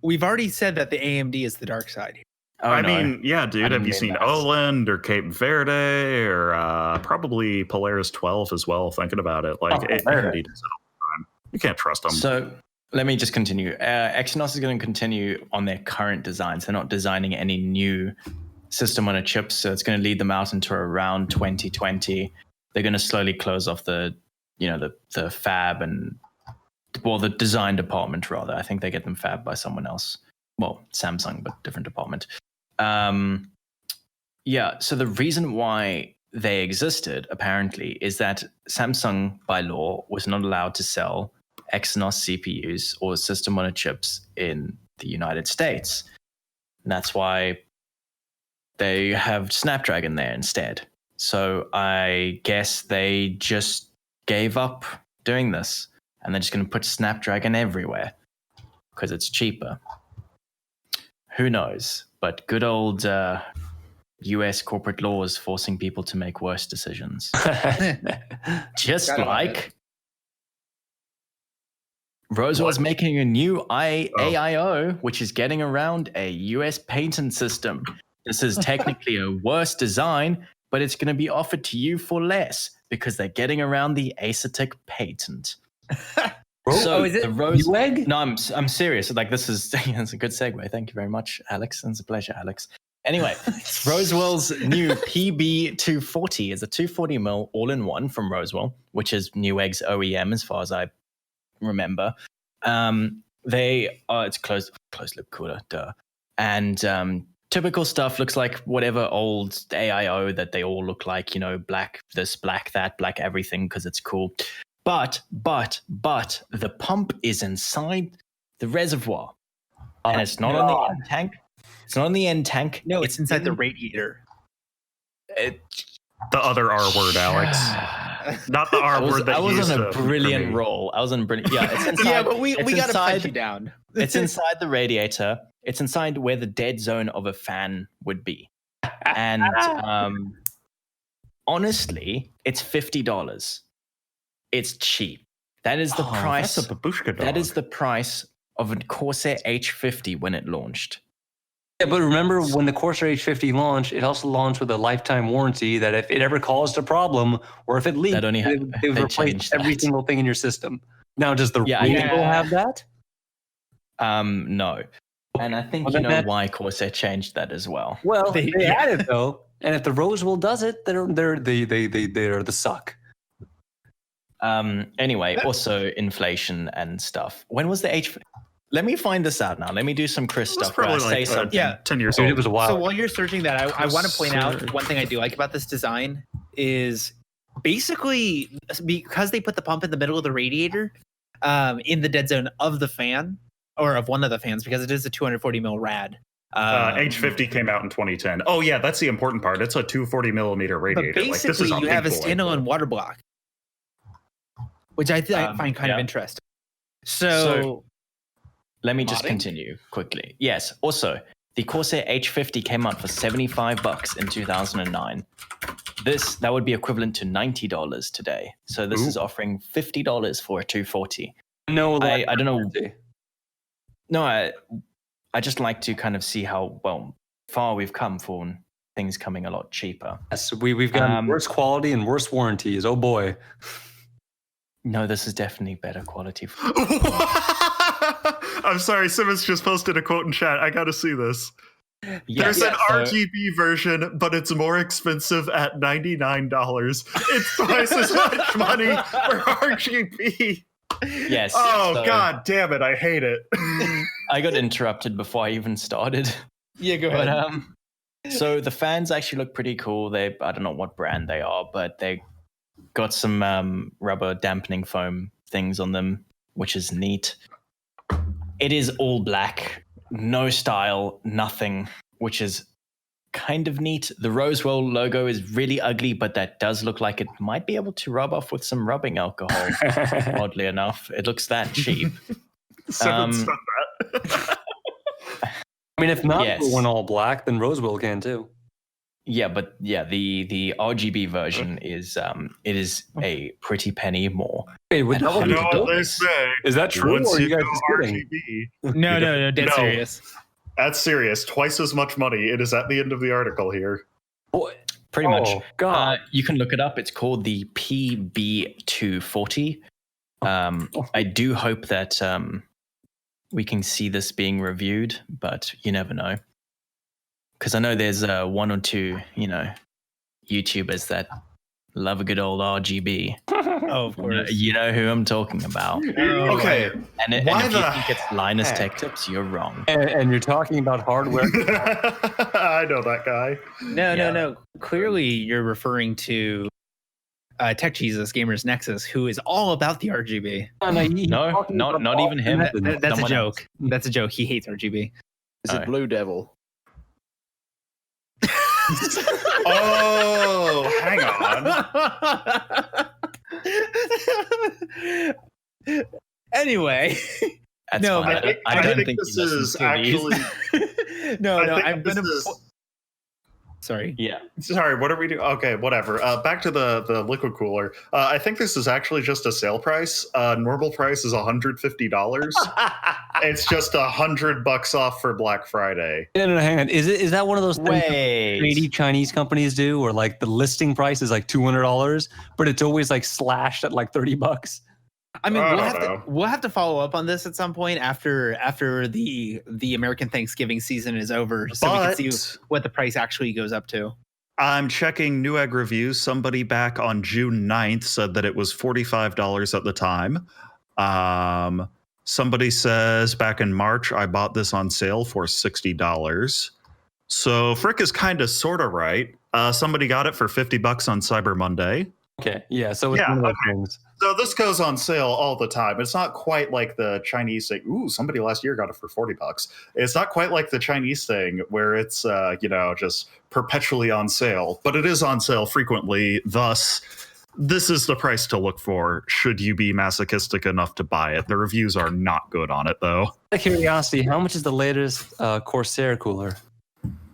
we've already said that the AMD is the dark side here. Oh, I no. mean, yeah, dude. Have you seen Oland or Cape Verde or probably Polaris 12 as well? Thinking about it, like AMD does it all the time. You can't trust them. So let me just continue. Exynos is going to continue on their current designs. They're not designing any new system on a chip, so it's going to lead them out into around 2020. They're going to slowly close off the fab and the design department rather. I think they get them fabbed by someone else. Well, Samsung, but different department. So the reason why they existed apparently is that Samsung by law was not allowed to sell Exynos CPUs or system on a chips in the United States. And that's why they have Snapdragon there instead. So I guess they just gave up doing this and they're just going to put Snapdragon everywhere because it's cheaper. Who knows? But good old US corporate laws forcing people to make worse decisions. Just like Rosewell's making a new AIO, which is getting around a US patent system. This is technically a worse design, but it's going to be offered to you for less because they're getting around the ASIC patent. So is it the Rose? Newegg? No, I'm serious. Like this is that's a good segue. Thank you very much, Alex. It's a pleasure, Alex. Anyway, Rosewell's new PB240 is a 240mm all-in-one from Rosewell, which is Newegg's OEM as far as I remember. It's closed loop cooler, duh. And typical stuff looks like whatever old AIO that they all look like, black this, black that, black everything because it's cool. But the pump is inside the reservoir. And it's not on the end tank. It's not on the end tank. No, it's inside the radiator. The other R word, Alex. Not the R word that I was used on a brilliant roll. I was on brilliant. Yeah, it's inside. Yeah, but we got to punch you down. It's inside the radiator. It's inside where the dead zone of a fan would be. And honestly, it's $50. It's cheap. That is the price. That's a babushka dog. That is the price of a Corsair H50 when it launched. Yeah, but remember when the Corsair H50 launched, it also launched with a lifetime warranty that if it ever caused a problem or if it leaked, they would replace every single thing in your system. Now, does the Rosewell have that? No. And I think you know why Corsair changed that as well. Well, they had it though, and if the Rosewell does it, they're the suck. Anyway, also inflation and stuff. When was the Let me find this out now. Let me do some Chris It was stuff where I probably say like something. Yeah. 10 years Dude, old. it was a while. So while you're searching that, I want to point out Search. one thing I do like about this design is basically because they put the pump in the middle of the radiator, in the dead zone of the fan or of one of the fans, because it is a 240 mil rad. H50 came out in 2010. Oh yeah, that's the important part. It's a 240 millimeter But radiator. Like, this is basically, you have a big boy. standalone water block, which I find kind of interesting. So Let me just Modding? continue quickly. Yes. Also, the Corsair H50 came out for $75 in 2009. That would be equivalent to $90 today. So this is offering $50 for a 240. No, I don't know. No, I just like to kind of see how far we've come for things coming a lot cheaper. Yes, we've got worse quality and worse warranties. Oh boy. No, this is definitely better quality. I'm sorry, Simmons just posted a quote in chat. I gotta see this. Yes, There's an so- RGB version, but it's more expensive at $99. It's twice as much money for RGB. Yes. Oh, so god damn it. I hate it. I got interrupted before I even started. yeah, go But ahead. so the fans actually look pretty cool. I don't know what brand they are, but they got some rubber dampening foam things on them, which is neat. It is all black, no style, nothing, which is kind of neat. The Rosewell logo is really ugly, but that does look like it might be able to rub off with some rubbing alcohol. Oddly enough, it looks that cheap. Simmons said that. I mean, if not Yes. one all black, then Rosewell can too. Yeah, but yeah, the RGB version is it is a pretty penny more. Wait, would And that You know be what they dope? say? Is that true? Once Or are you you guys go just kidding? RGB, No, dead No. serious. that's serious. Twice as much money. It is at the end of the article here. Pretty much. Oh, God. You can look it up. It's called the PB240. I do hope that we can see this being reviewed, but you never know. Because I know there's one or two, YouTubers that love a good old RGB. Oh, of course. You know who I'm talking about. Oh, Okay. And Why if you the think it's Linus heck? Tech Tips, you're wrong. And you're talking about hardware. I know that guy. No. Clearly, you're referring to Tech Jesus Gamers Nexus, who is all about the RGB. No, not even him. That's a Someone joke. else. That's a joke. He hates RGB. Is it Blue Devil? Oh, hang on. Anyway, That's No, fine. but I don't think this he listens is to these. actually. no, I think I'm this gonna. is- Sorry. Yeah. Sorry, what are we doing? Okay, whatever. Back to the liquid cooler. I think this is actually just a sale price. Normal price is $150. It's just $100 off for Black Friday. No, hang on. Is that one of those things that shady Wait. Chinese companies do, where like the listing price is like $200, but it's always like slashed at like $30? I mean, I we'll don't have know. to follow up on this at some point after the American Thanksgiving season is over, so we can see what the price actually goes up to. I'm checking Newegg reviews. Somebody back on June 9th said that it was $45 at the time. Somebody says back in March, I bought this on sale for $60. So Frick is kind of sort of right. Somebody got it for $50 on Cyber Monday. Okay, yeah. So it's Yeah, one of those things. So this goes on sale all the time. It's not quite like the Chinese thing. Ooh, somebody last year got it for $40. It's not quite like the Chinese thing where it's just perpetually on sale, but it is on sale frequently. Thus, this is the price to look for should you be masochistic enough to buy it. The reviews are not good on it though. Out of curiosity, how much is the latest Corsair cooler?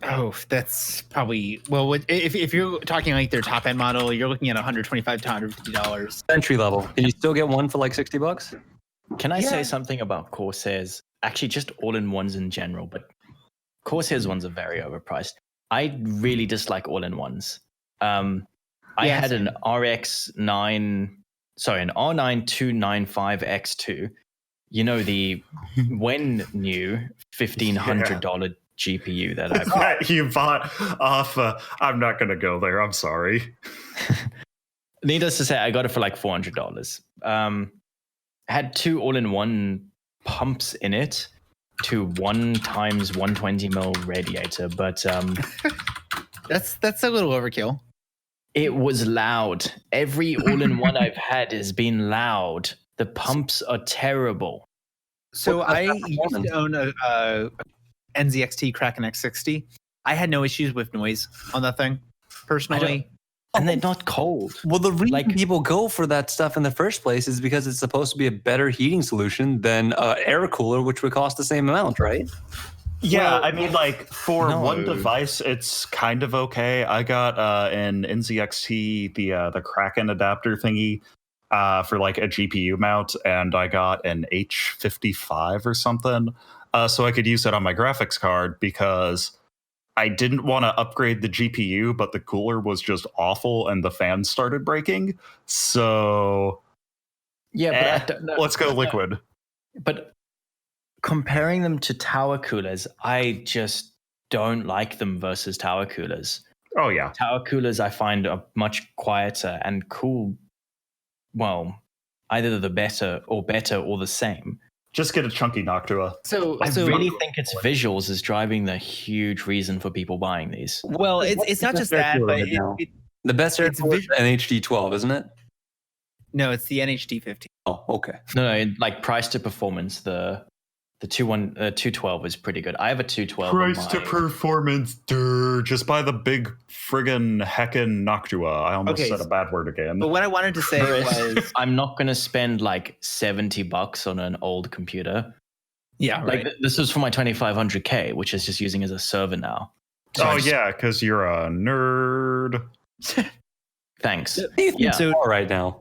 Oh, that's probably if you're talking like their top end model, you're looking at $125 to $150. Entry level. Can you still get one for like $60? Can I say something about Corsairs? Actually, just all-in-ones in general, but Corsairs ones are very overpriced. I really dislike all-in-ones. I had an R9 295X2. You know, the when new $1,500 GPU that I bought. You bought off. I'm not going to go there. I'm sorry. Needless to say, I got it for like $400. Had two all-in-one pumps in it to 1 times 120 mil radiator, but That's a little overkill. it was loud. Every all-in-one I've had has been loud. The pumps are terrible. So What I about used performance? to own a NZXT Kraken X60. I had no issues with noise on that thing, personally. And they're not cold. Well, the reason Like- people go for that stuff in the first place is because it's supposed to be a better heating solution than an air cooler, which would cost the same amount, right? Yeah, Well, I mean, like for no. one device, it's kind of okay. I got an NZXT, the Kraken adapter thingy, for like a GPU mount, and I got an H55 or something, so I could use it on my graphics card because I didn't want to upgrade the GPU, but the cooler was just awful and the fans started breaking. So Yeah, but I don't know. let's go liquid. But comparing them to tower coolers, I just don't like them versus tower coolers. Oh yeah. Tower coolers I find are much quieter and cool. Well, either the better or the same. Just get a chunky Noctua. So I really think it's visuals is driving the huge reason for people buying these. well, it's not just that, but The best air It's cooler is NHD12, isn't it? no, it's the NHD 50. Oh, okay. No, like price to performance, the 212 is pretty good. I have a 212. on Price to my- performance, just buy the big friggin' heckin' Noctua. I almost Okay, said a bad word again. But what I wanted to say was, I'm not going to spend like $70 on an old computer. yeah, right. Like this is for my 2500K, which is just using as a server now. So I Oh just- yeah, because you're a nerd. Thanks. Yeah. So- All right now.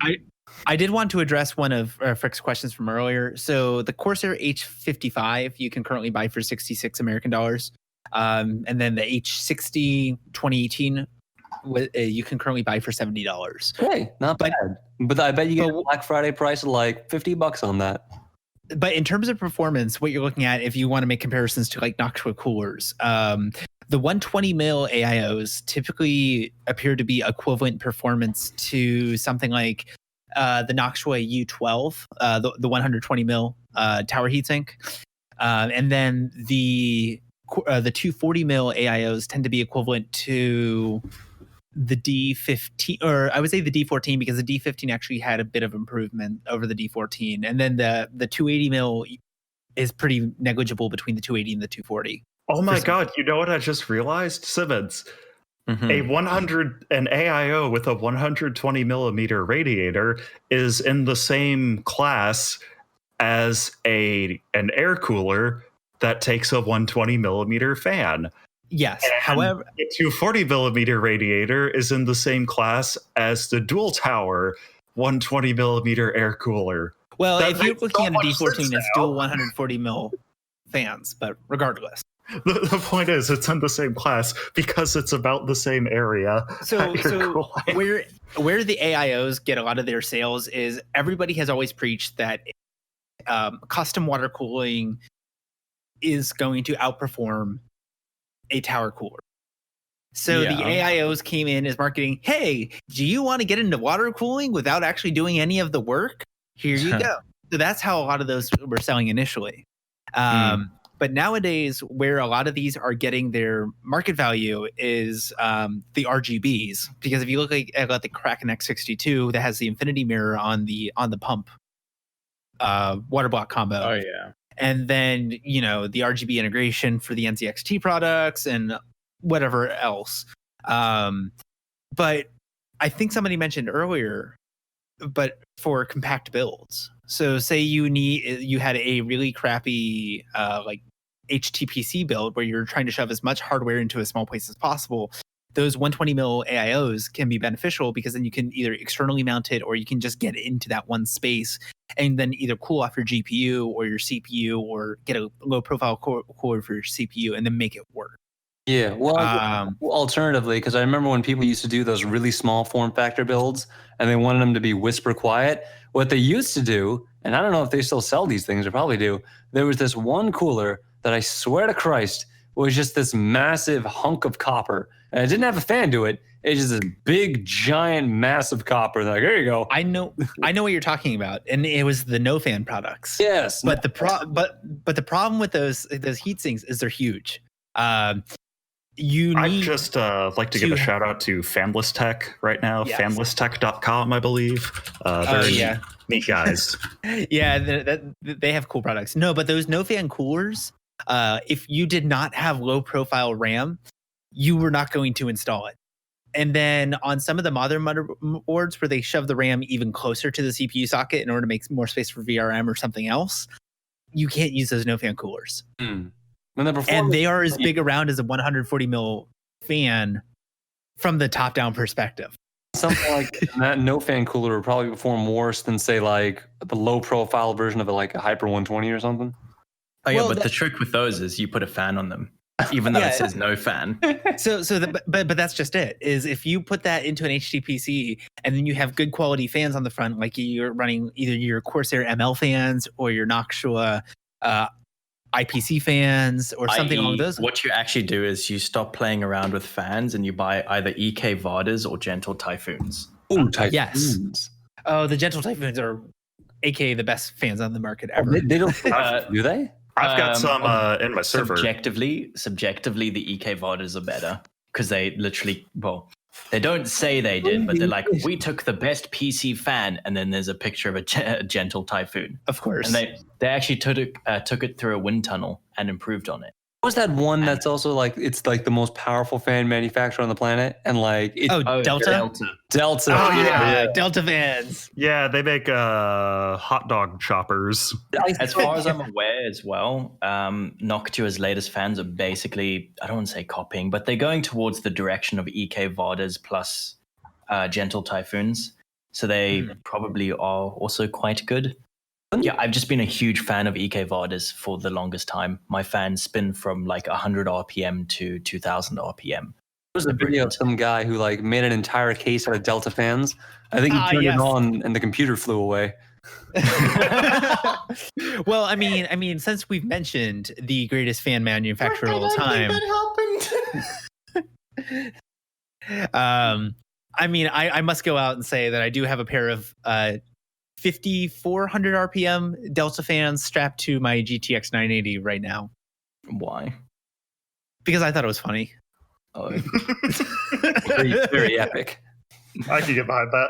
I did want to address one of Frick's questions from earlier. So the Corsair H55 you can currently buy for 66 American dollars. And then the H60 2018 you can currently buy for $70. Hey, not But- bad. But I bet you get but- a Black Friday price of like $50 on that. But in terms of performance, what you're looking at, if you want to make comparisons to like Noctua coolers, the 120 mil AIOs typically appear to be equivalent performance to something like the Noctua U12, the 120 mil tower heatsink, and then the 240 mil AIOs tend to be equivalent to the D15, or I would say the D14, because the D15 actually had a bit of improvement over the D14, and then the 280 mil is pretty negligible between the 280 and the 240. Oh my some- god, you know what I just realized? Simmons. Mhm. An AIO with a 120 millimeter radiator is in the same class as an air cooler that takes a 120 millimeter fan. Yes, And however, the 240 millimeter radiator is in the same class as the dual tower 120 millimeter air cooler. well, that if you're makes looking so at a much D14, sense it's now. dual 140 mil fans, but regardless. The point is, it's in the same class because it's about the same area. So, that you're so cooling. where the AIOs get a lot of their sales is everybody has always preached that custom water cooling is going to outperform a tower cooler. So the Yeah. AIOs came in as marketing. Hey, do you want to get into water cooling without actually doing any of the work? Here you go. So that's how a lot of those were selling initially. But nowadays, where a lot of these are getting their market value is the RGBs. Because if you look at the Kraken X62 that has the infinity mirror on the pump water block combo, Oh yeah. and then the RGB integration for the NZXT products and whatever else. But I think somebody mentioned earlier, but for compact builds. So say you had a really crappy like HTPC build where you're trying to shove as much hardware into a small place as possible. Those 120 mil AIOs can be beneficial because then you can either externally mount it or you can just get it into that one space and then either cool off your GPU or your CPU or get a low profile cooler for your CPU and then make it work. Yeah. Well, Um, alternatively, because I remember when people used to do those really small form factor builds and they wanted them to be whisper quiet, what they used to do, and I don't know if they still sell these things, they probably do, there was this one cooler that I swear to Christ was just this massive hunk of copper. And it didn't have a fan to it. It's just this big, giant, massive copper. They're like, there you go. I know what you're talking about, and it was the no fan products. Yes. But the problem with those heat sinks is they're huge. I'd just like to give a shout out to Fanless Tech right now. Yes. Fanlesstech.com, I believe. They're neat guys. Yeah, they have cool products. No, but those no fan coolers, if you did not have low profile RAM, you were not going to install it. And then on some of the modern motherboards where they shove the RAM even closer to the CPU socket in order to make more space for VRM or something else, you can't use those no fan coolers. Mm. And they are as big around as a 140 mil fan from the top down perspective. Something like that no fan cooler would probably perform worse than, say, like the low profile version of a Hyper 120 or something. Oh yeah, but the trick with those is you put a fan on them, even though it says no fan. But that's just it. Is if you put that into an HDPC and then you have good quality fans on the front, like you're running either your Corsair ML fans or your Noctua IPC fans or something along those. What you actually do is you stop playing around with fans and you buy either EK Vadas or Gentle Typhoons. Oh, Typhoons. Yes. Oh, the Gentle Typhoons are AKA the best fans on the market ever. They don't do they? I've got some in my server. Subjectively, the EK Vadas are better because they literally, they don't say they did, but they're like, we took the best PC fan, and then there's a picture of a Gentle Typhoon. Of course. And they actually took it through a wind tunnel and improved on it. What was that one that's also it's the most powerful fan manufacturer on the planet? And Delta? Delta. Oh, yeah. Delta fans. Yeah, they make hot dog choppers. As far as I'm aware as well, Noctua's latest fans are basically, I don't want to say copying, but they're going towards the direction of EK Vadas plus Gentle Typhoons. So they probably are also quite good. Yeah, I've just been a huge fan of EK Vadas for the longest time. My fans spin from 100 RPM to 2000 RPM. There was a video of some guy who made an entire case out of Delta fans. I think he turned it on and the computer flew away. Well, I mean, since we've mentioned the greatest fan manufacturer of all time, I must go out and say that I do have a pair of 5400 RPM Delta fans strapped to my GTX 980 right now. Why? Because I thought it was funny. Oh. very, very epic. I can get behind that.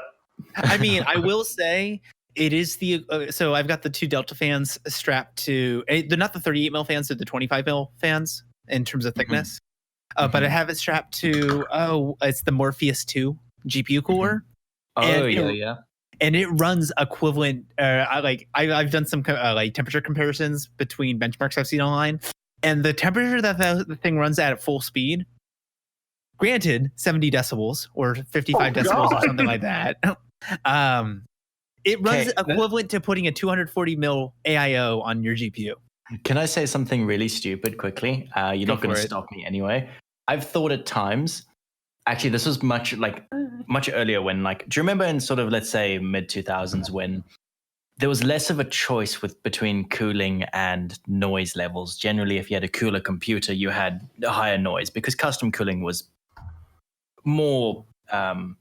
I mean, I will say it is so I've got the two Delta fans strapped to, they're not the 38 mil fans, they're the 25 mil fans in terms of thickness. But I have it strapped to, it's the Morpheus 2 GPU cooler. Yeah. And it runs equivalent. I've done some temperature comparisons between benchmarks I've seen online, and the temperature that the thing runs at full speed, granted 70 decibels or 55 decibels or something like that, it runs equivalent to putting a 240 mil AIO on your GPU. Can I say something really stupid quickly? You're not going to stop me anyway. I've thought at times. Actually, this was much earlier when do you remember in sort of, let's say, mid 2000s when there was less of a choice between cooling and noise levels? Generally, if you had a cooler computer, you had a higher noise because custom cooling was more. Back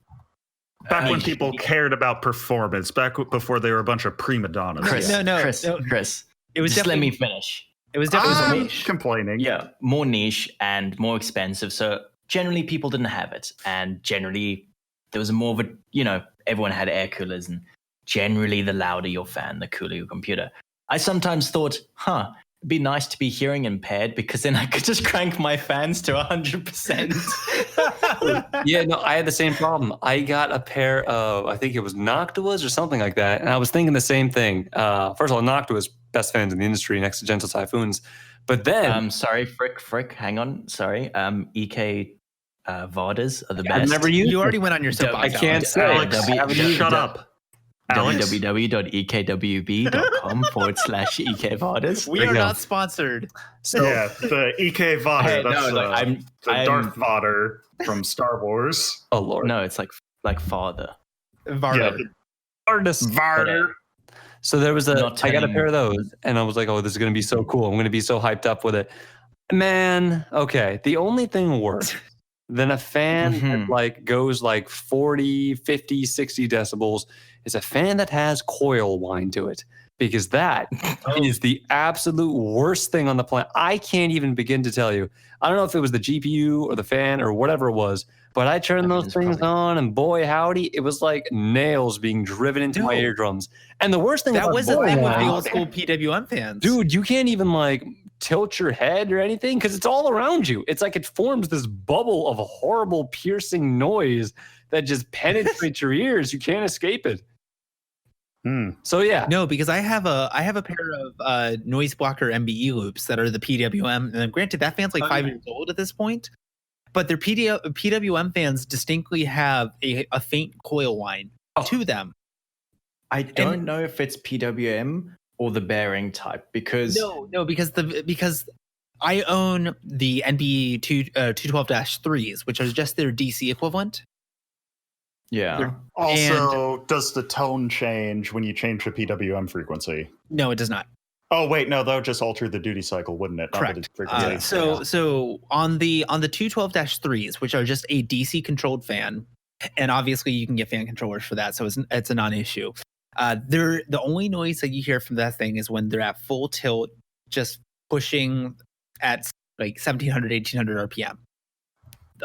when people cared about performance, back before they were a bunch of prima donnas. Chris, it was just let me finish. It was definitely niche. Complaining. Yeah, more niche and more expensive. So generally, people didn't have it, and generally, there was more of a, everyone had air coolers, and generally, the louder your fan, the cooler your computer. I sometimes thought, it'd be nice to be hearing impaired because then I could just crank my fans to 100%. Yeah, no, I had the same problem. I got a pair of, I think it was Noctuas or something like that, and I was thinking the same thing. First of all, Noctua's best fans in the industry next to Gentle Typhoons. But then, sorry, Frick, hang on, sorry. EK Vadas are the best. I've never used. You already went on your soapbox. I can't say. Shut up. www.ekWB.com/EK Vadas. We are not sponsored. So, yeah, the EK Vader. That's I'm Darth Vader from Star Wars. Oh Lord, no, it's like father. Vader. Vader. So there was I got a pair of those, and I was like, "Oh, this is going to be so cool! I'm going to be so hyped up with it." Man, okay. The only thing worse than a fan that Mhm. like goes like 40, 50, 60 decibels is a fan that has coil whine to it. Because that is the absolute worst thing on the planet. I can't even begin to tell you. I don't know if it was the GPU or the fan or whatever it was, but I turned those things on, and boy, howdy, it was like nails being driven into my No. eardrums. And the worst thing That about was the coil thing with the whine- old school PWM fans. dude, you can't even like tilt your head or anything because it's all around you. It's like it forms this bubble of horrible piercing noise that just penetrates your ears. You can't escape it. So yeah, No, because I have a pair of noise blocker MBE loops that are the PWM, and granted that fan's like 5 years old at this point, but their PWM fans distinctly have a faint coil whine to them. I don't know if it's PWM or the bearing type because No, because I own the NBE 212-3s, which are just their DC equivalent. yeah. Also, does the tone change when you change the PWM frequency? No, it does not. Oh wait, no, that would just alter the duty cycle, wouldn't it? Not Correct. the frequency. So on the 212-3s, which are just a DC controlled fan, and obviously you can get fan controllers for that, so it's a non-issue. They're the only noise that you hear from that thing is when they're at full tilt, just pushing at like 1700, 1800 RPM.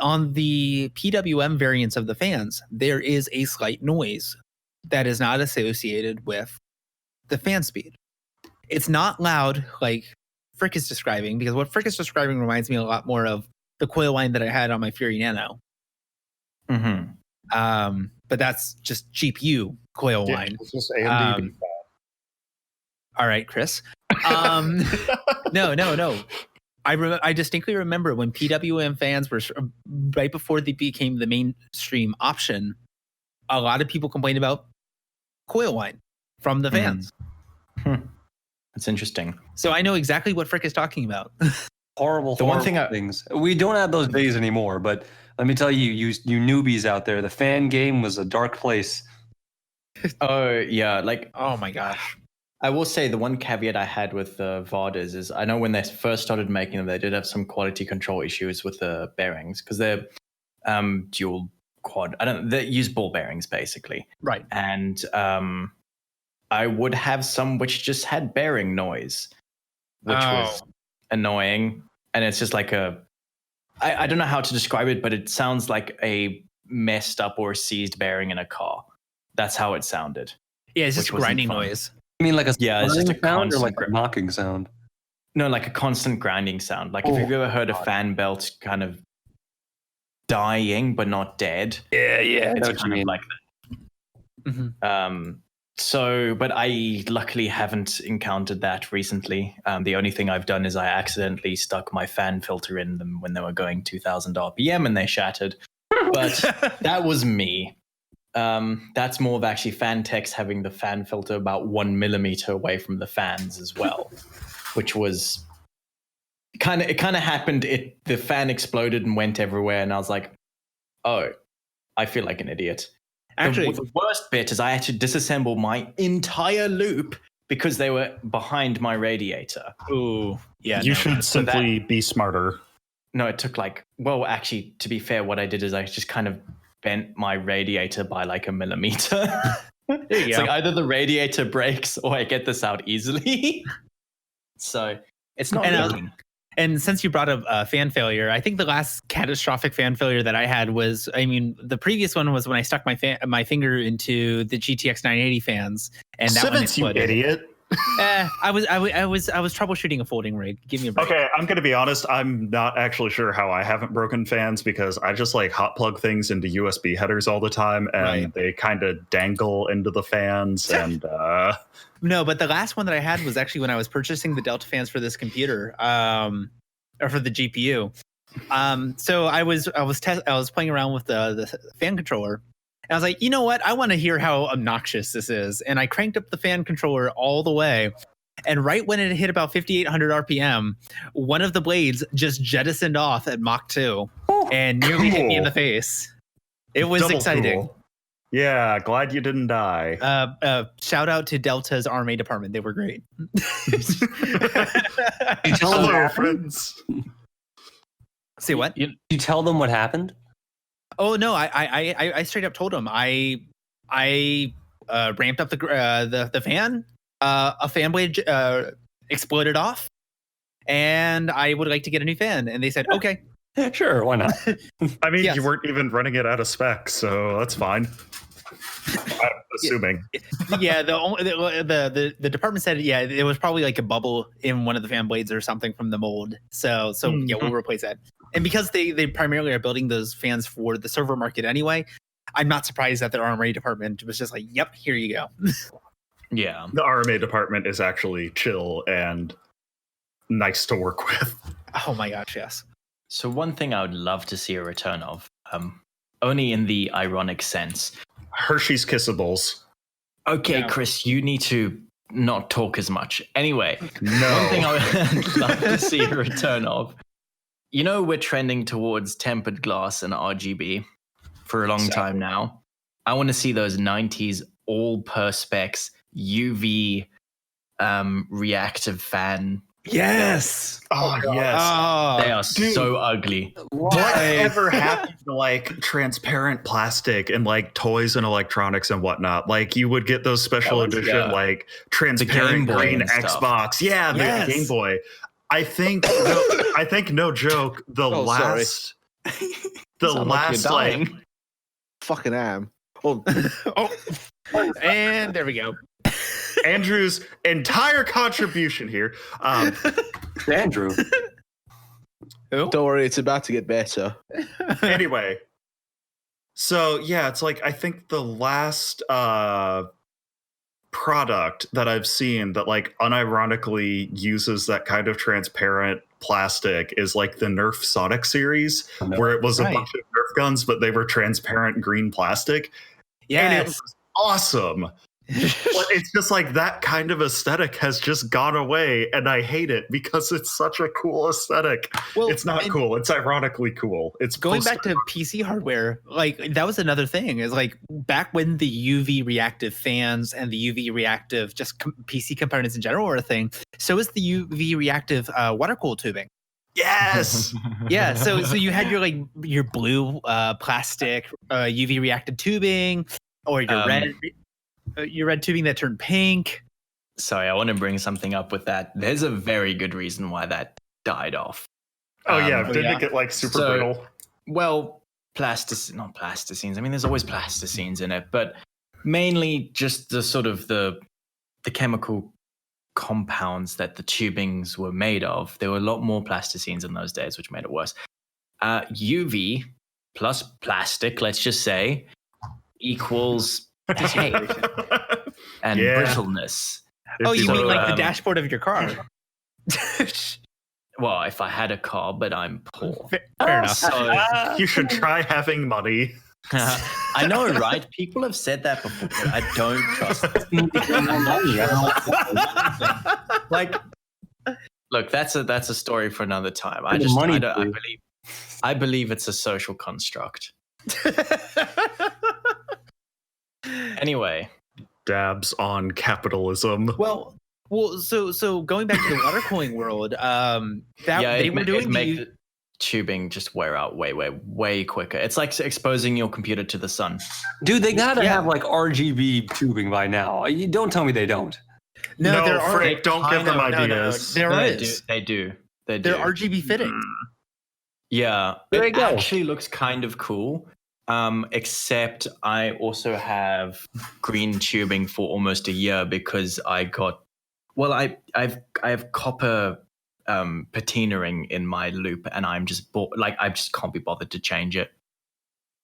On the PWM variants of the fans, there is a slight noise that is not associated with the fan speed. It's not loud like Frick is describing, because what Frick is describing reminds me a lot more of the coil line that I had on my Fury Nano. But that's just GPU coil line. It's just AMD. All right, Chris. No. I distinctly remember when PWM fans were right before they became the mainstream option. A lot of people complained about coil whine from the fans. That's interesting. So I know exactly what Frick is talking about. horrible. The one horrible thing things we don't have those days anymore. But let me tell you, you newbies out there, the fan game was a dark place. Oh yeah, like Oh my gosh. I will say the one caveat I had with the Vardas is I know when they first started making them, they did have some quality control issues with the bearings because they're dual quad. They use ball bearings basically. Right. And I would have some which just had bearing noise, which was annoying. And it's just like I don't know how to describe it, but it sounds like a messed up or seized bearing in a car. That's how it sounded. Yeah, it's just Which wasn't grinding fun. noise. I mean, like a Yeah, it's just a sound or constant like a knocking sound. No, like a constant grinding sound. Like if you've ever heard a fan belt kind of dying but not dead. Yeah. It's What you kind of mean? like that. But I luckily haven't encountered that recently. The only thing I've done is I accidentally stuck my fan filter in them when they were going 2000 RPM and they shattered. But that was me. That's more of actually fan techs having the fan filter about 1 millimeter away from the fans as well, which was it kind of happened. The fan exploded and went everywhere, and I was like, oh, I feel like an idiot. Actually, the worst bit is I had to disassemble my entire loop because they were behind my radiator. ooh, yeah. You no. should simply be smarter. No, it took actually, to be fair, what I did is I just kind of bent my radiator by like 1 millimeter. There you It's go. like either the radiator breaks or I get this out easily. So it's not working. And since you brought up fan failure, I think the last catastrophic fan failure that I had was, the previous one was when I stuck my finger into the GTX 980 fans, and that one Civets, you exploded. idiot. I was troubleshooting a folding rig. Give me a break. Okay, I'm gonna be honest. I'm not actually sure how I haven't broken fans because I just like hot plug things into USB headers all the time, and Right. they kind of dangle into the fans. And No, but the last one that I had was actually when I was purchasing the Delta fans for this computer, or for the GPU. So I was playing around with the fan controller. And I was like, you know what? I want to hear how obnoxious this is. And I cranked up the fan controller all the way. And right when it hit about 5,800 RPM, one of the blades just jettisoned off at Mach 2 and nearly hit me in the face. It was double exciting. cool. Yeah, glad you didn't die. Shout out to Delta's RMA department. They were great. You tell them Hello, that? friends. Say what? You tell them what happened? Oh no, I straight up told him I ramped up the fan. A fan blade exploded off, and I would like to get a new fan. And they said, okay. Sure, why not? I mean, Yes. you weren't even running it out of spec, so that's fine. I'm assuming. Yeah, the department said, yeah, it was probably like a bubble in one of the fan blades or something from the mold. So yeah, we'll replace that. And because they primarily are building those fans for the server market anyway, I'm not surprised that their RMA department was just like, yep, here you go. Yeah. The RMA department is actually chill and nice to work with. Oh my gosh, yes. So one thing I would love to see a return of, only in the ironic sense. Hershey's Kissables. Okay, Yeah. Chris, you need to not talk as much. Anyway, No. one thing I would love to see a return of. You know, we're trending towards tempered glass and RGB for a long time now. I want to see those 90s all perspex UV reactive fan. Yes. Oh, yes. Oh, They are dude. so ugly. Whatever happened to like transparent plastic and like toys and electronics and whatnot? Like you would get those special That was- edition yeah. like transparent Game Boy green and stuff. Xbox. Yeah, the Yes. Game Boy. I think no joke. The Oh, sorry. last the Sound like you're last dying. Fucking am. Oh, oh, and there we go. Andrew's entire contribution here. Andrew. Who? don't worry, it's about to get better. Anyway, so yeah, it's like I think the last product that I've seen that like unironically uses that kind of transparent plastic is like the Nerf Sonic series, where it was a Right. bunch of Nerf guns, but they were transparent green plastic. And it Yes. was awesome. But it's just like that kind of aesthetic has just gone away, and I hate it because it's such a cool aesthetic. Well, It's not and cool. It's ironically cool. It's Going supposed back to PC hardware, like that was another thing. Is like back when the UV reactive fans and the UV reactive just PC components in general were a thing. So is the UV reactive water cooled tubing. Yes. Yeah. So you had your blue plastic UV reactive tubing, or your red tubing that turned pink. Sorry, I want to bring something up with that. There's a very good reason why that died off. Oh yeah, Um, didn't it get like super so- brittle? Well, not plasticines. I mean, there's always plasticines in it, but mainly just the sort of the chemical compounds that the tubings were made of. There were a lot more plasticines in those days, which made it worse. UV plus plastic, let's just say, equals decay and Yeah. brittleness. Oh, you So, mean like the um, dashboard of your car? Well, if I had a car, but I'm poor. Fair enough. So You should try having money. I know, right? People have said that before, but I don't trust them. Like, look, that's a story for another time. I believe it's a social construct. Anyway, Dabs on capitalism. Well, so going back to the water cooling world, they were doing the tubing just wear out way quicker. It's like exposing your computer to the sun. Dude, they gotta Yeah. have like RGB tubing by now. You don't tell me they don't. No, there are Frick, don't give them ideas. there No, is. They do. They're RGB fitting. Yeah, There it you go. actually looks kind of cool. Except I also have green tubing for almost a year because I have copper patinaing in my loop, and I'm just I just can't be bothered to change it.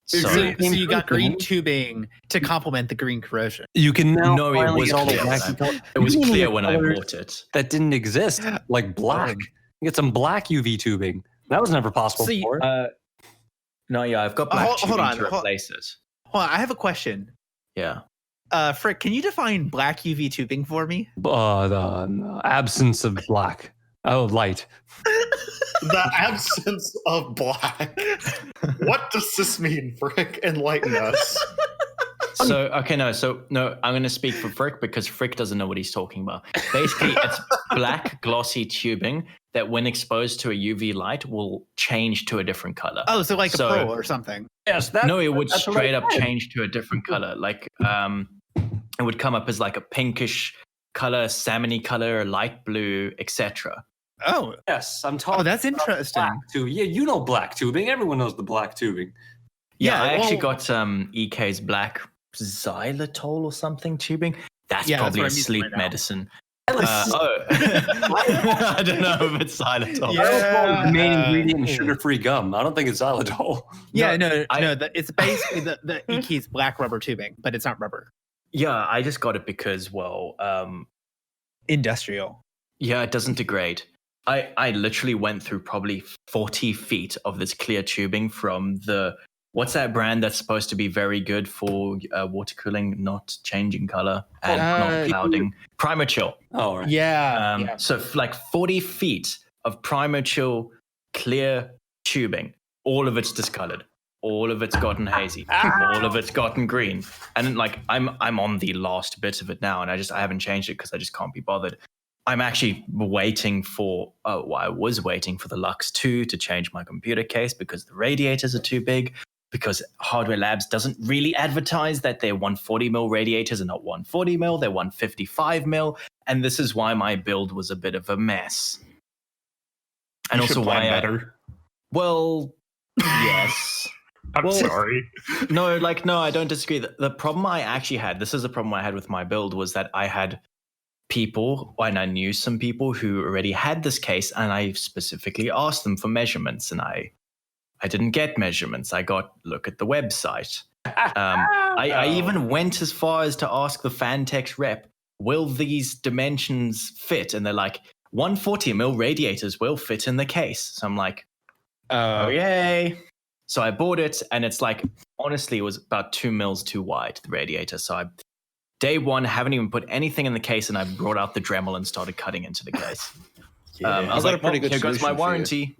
So you got green tubing to complement the green corrosion. You can now No, it finally was get all the clear. wacky colors. It was You can clear get when I colors bought it. that didn't exist, like black. You get some black UV tubing. That was never possible So you- before. No, yeah, I've got black Hold tubing on, to replace it. Hold on, I have a question. Yeah. Frick, can you define black UV tubing for me? The absence of black. Oh, light. The absence of black. What does this mean, Frick? Enlighten us. So I'm going to speak for Frick because Frick doesn't know what he's talking about. Basically, it's black glossy tubing that, when exposed to a UV light, will change to a different color. Oh, so like a pearl or something. Yes, No, it would straight up change to a different color. Like it would come up as like a pinkish color, salmony color, light blue, etc. Oh, yes, I'm talking. Oh, that's interesting. Black tubing. Yeah, you know black tubing. Everyone knows the black tubing. Yeah, I actually got EK's black xylitol or something tubing. That's probably a sleep medicine. I don't know if it's xylitol. Yeah, the main ingredient in sugar-free gum. I don't think it's xylitol. Yeah, it's basically the EK's black rubber tubing, but it's not rubber. Yeah, I just got it because, industrial. Yeah, it doesn't degrade. I literally went through probably 40 feet of this clear tubing from what's that brand that's supposed to be very good for water cooling, not changing color and not clouding? Primer Chill. Oh, right. Yeah. So like 40 feet of Primer Chill clear tubing. All of it's discolored. All of it's gotten hazy. All of it's gotten green. And like I'm on the last bit of it now, and I haven't changed it because I just can't be bothered. I'm actually waiting for. I was waiting for the Lux 2 to change my computer case because the radiators are too big. Because Hardware Labs doesn't really advertise that they're 140mm radiators and not 140mm, they're 155mm, and this is why my build was a bit of a mess. And you also why better. Yes. I'm sorry. No, I don't disagree. The problem I actually had, this is the problem I had with my build, was that I had people, and I knew some people who already had this case, and I specifically asked them for measurements, and I didn't get measurements. I got look at the website. I even went as far as to ask the Fantex rep, will these dimensions fit? And they're like, 140mm radiators will fit in the case. So I'm like, okay. So I bought it, and it's like, honestly, it was about 2 mils too wide, the radiator. So day one, haven't even put anything in the case, and I brought out the Dremel and started cutting into the case. I was like, here goes my warranty.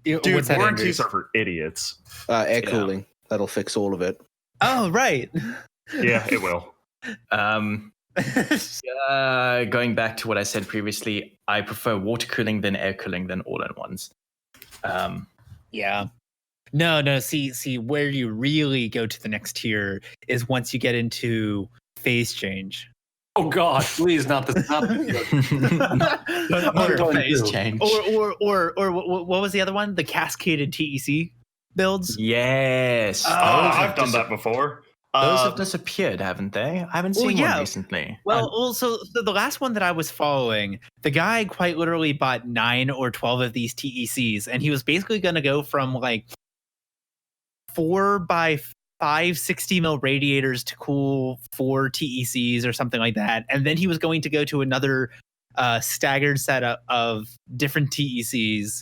Dude, warranties are for idiots. Air cooling. That'll fix all of it. Oh, right. Yeah, it will. Going back to what I said previously, I prefer water cooling than air cooling than all-in-ones. Yeah. No. See, where you really go to the next tier is once you get into phase change. Oh God! Please, not this. Or phase change. Or what was the other one? The cascaded TEC builds. Yes. I've done that before. Those have disappeared, haven't they? I haven't seen one recently. Well, so the last one that I was following, the guy quite literally bought 9 or 12 of these TECs, and he was basically going to go from like 4 by 5 60mm radiators to cool 4 TECs or something like that. And then he was going to go to another staggered setup of different TECs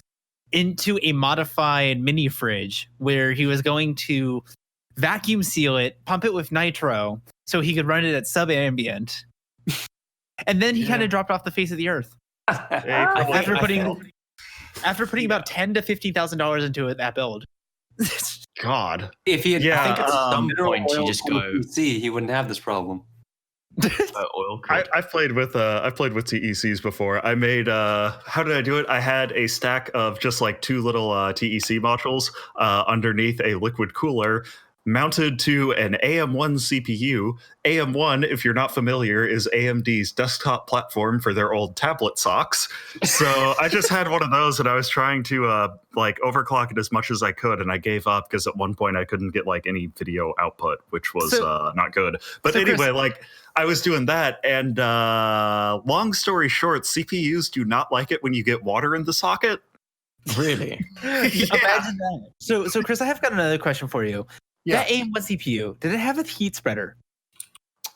into a modified mini fridge where he was going to vacuum seal it, pump it with nitro so he could run it at sub-ambient. And then he kind of dropped off the face of the earth. After putting about $10,000 to $15,000 into that build. God. If he had, I think at some point you just go PC, he wouldn't have this problem. Oil coat. I've played with TECs before. I made how did I do it? I had a stack of just like 2 little TEC modules underneath a liquid cooler, mounted to an AM1 CPU. AM1, if you're not familiar, is AMD's desktop platform for their old tablet socks. So I just had one of those, and I was trying to like overclock it as much as I could, and I gave up because at one point I couldn't get like any video output, which was not good. But so anyway, Chris, I was doing that, and long story short, CPUs do not like it when you get water in the socket. Really? Yeah. Imagine that. So Chris, I have got another question for you. Yeah. That AM1 CPU, did it have a heat spreader?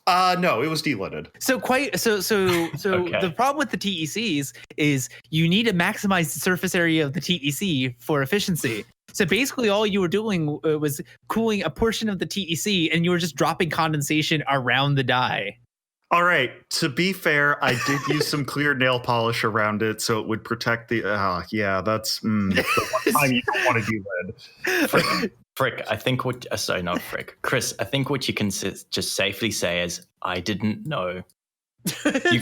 No, it was delidded. So okay. The problem with the TECs is you need to maximize the surface area of the TEC for efficiency. So basically all you were doing was cooling a portion of the TEC, and you were just dropping condensation around the die. All right. To be fair, I did use some clear nail polish around it so it would protect the. Yeah, that's the one time you don't want to do that. Frick, I think what sorry, not Frick. Chris, I think what you can just safely say is I didn't know. You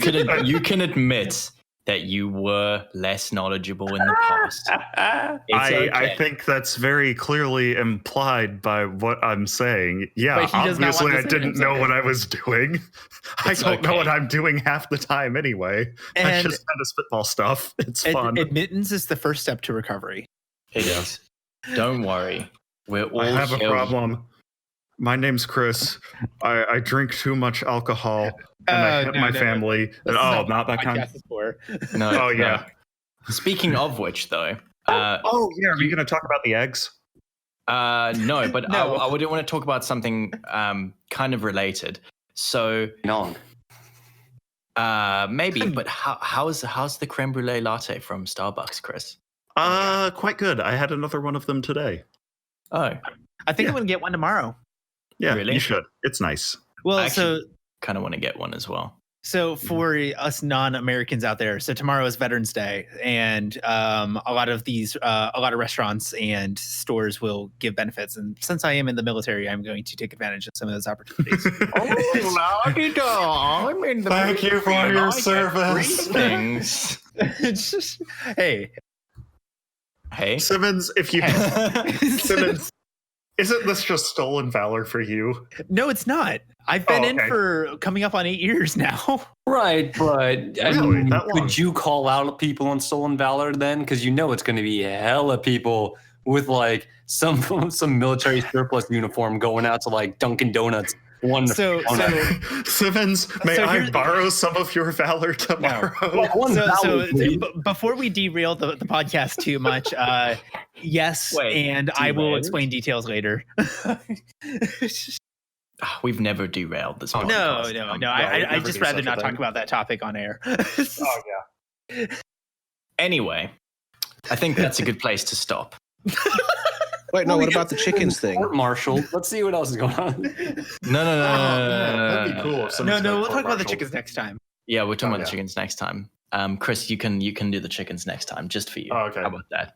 can admit that you were less knowledgeable in the past. I think that's very clearly implied by what I'm saying. Yeah, But he does not want obviously to I say didn't it's know okay. what I was doing. I It's don't know okay. what I'm doing half the time anyway. I And just kind of spitball stuff. It's fun. admittance is the first step to recovery. It is. Don't worry. We're all I have a here. problem. My name's Chris. I drink too much alcohol and I hit my family. This And, is oh, what not that podcast kind. is for. No, Oh, no. yeah. Speaking of which, though, Oh, yeah. Are you going to talk about the eggs? no, but No. I would want to talk about something kind of related. So No. maybe, but how's the creme brulee latte from Starbucks, Chris? Quite good. I had another one of them today. Oh, I think Yeah. I'm going to get one tomorrow. Yeah, Really? you should. It's nice. Well, I actually kind of want to get one as well. So for us non-Americans out there, so tomorrow is Veterans Day, and a lot of restaurants and stores will give benefits. And since I am in the military, I'm going to take advantage of some of those opportunities. Thank you for your service. Things. It's just, hey, Hey, Simmons, Simmons, isn't this just stolen valor for you? no, it's not. I've been in okay. for coming up on 8 years now. Right, but I Really? mean, That long? could you call out people on stolen valor then? Because you know it's going to be hella people with like some military surplus uniform going out to like Dunkin' Donuts. So Simmons, may So I here's- borrow some of your valor tomorrow? One valor, please. before we derail the podcast too much, yes, Wait, and I will derailed? explain details later. we've never derailed this. No, podcast. no. we'd I never just do rather such a not talk thing. about that topic on air. Oh yeah. Anyway, I think that's a good place to stop. Wait, no. What about the chickens thing? Court martial. Let's see what else is going on. No. That'd be cool. If no, Simmons got we'll talk about the court-martialed. chickens next time. Yeah, we're talking Oh, about the yeah. chickens next time. Chris, you can do the chickens next time, just for you. Oh, okay. How about that?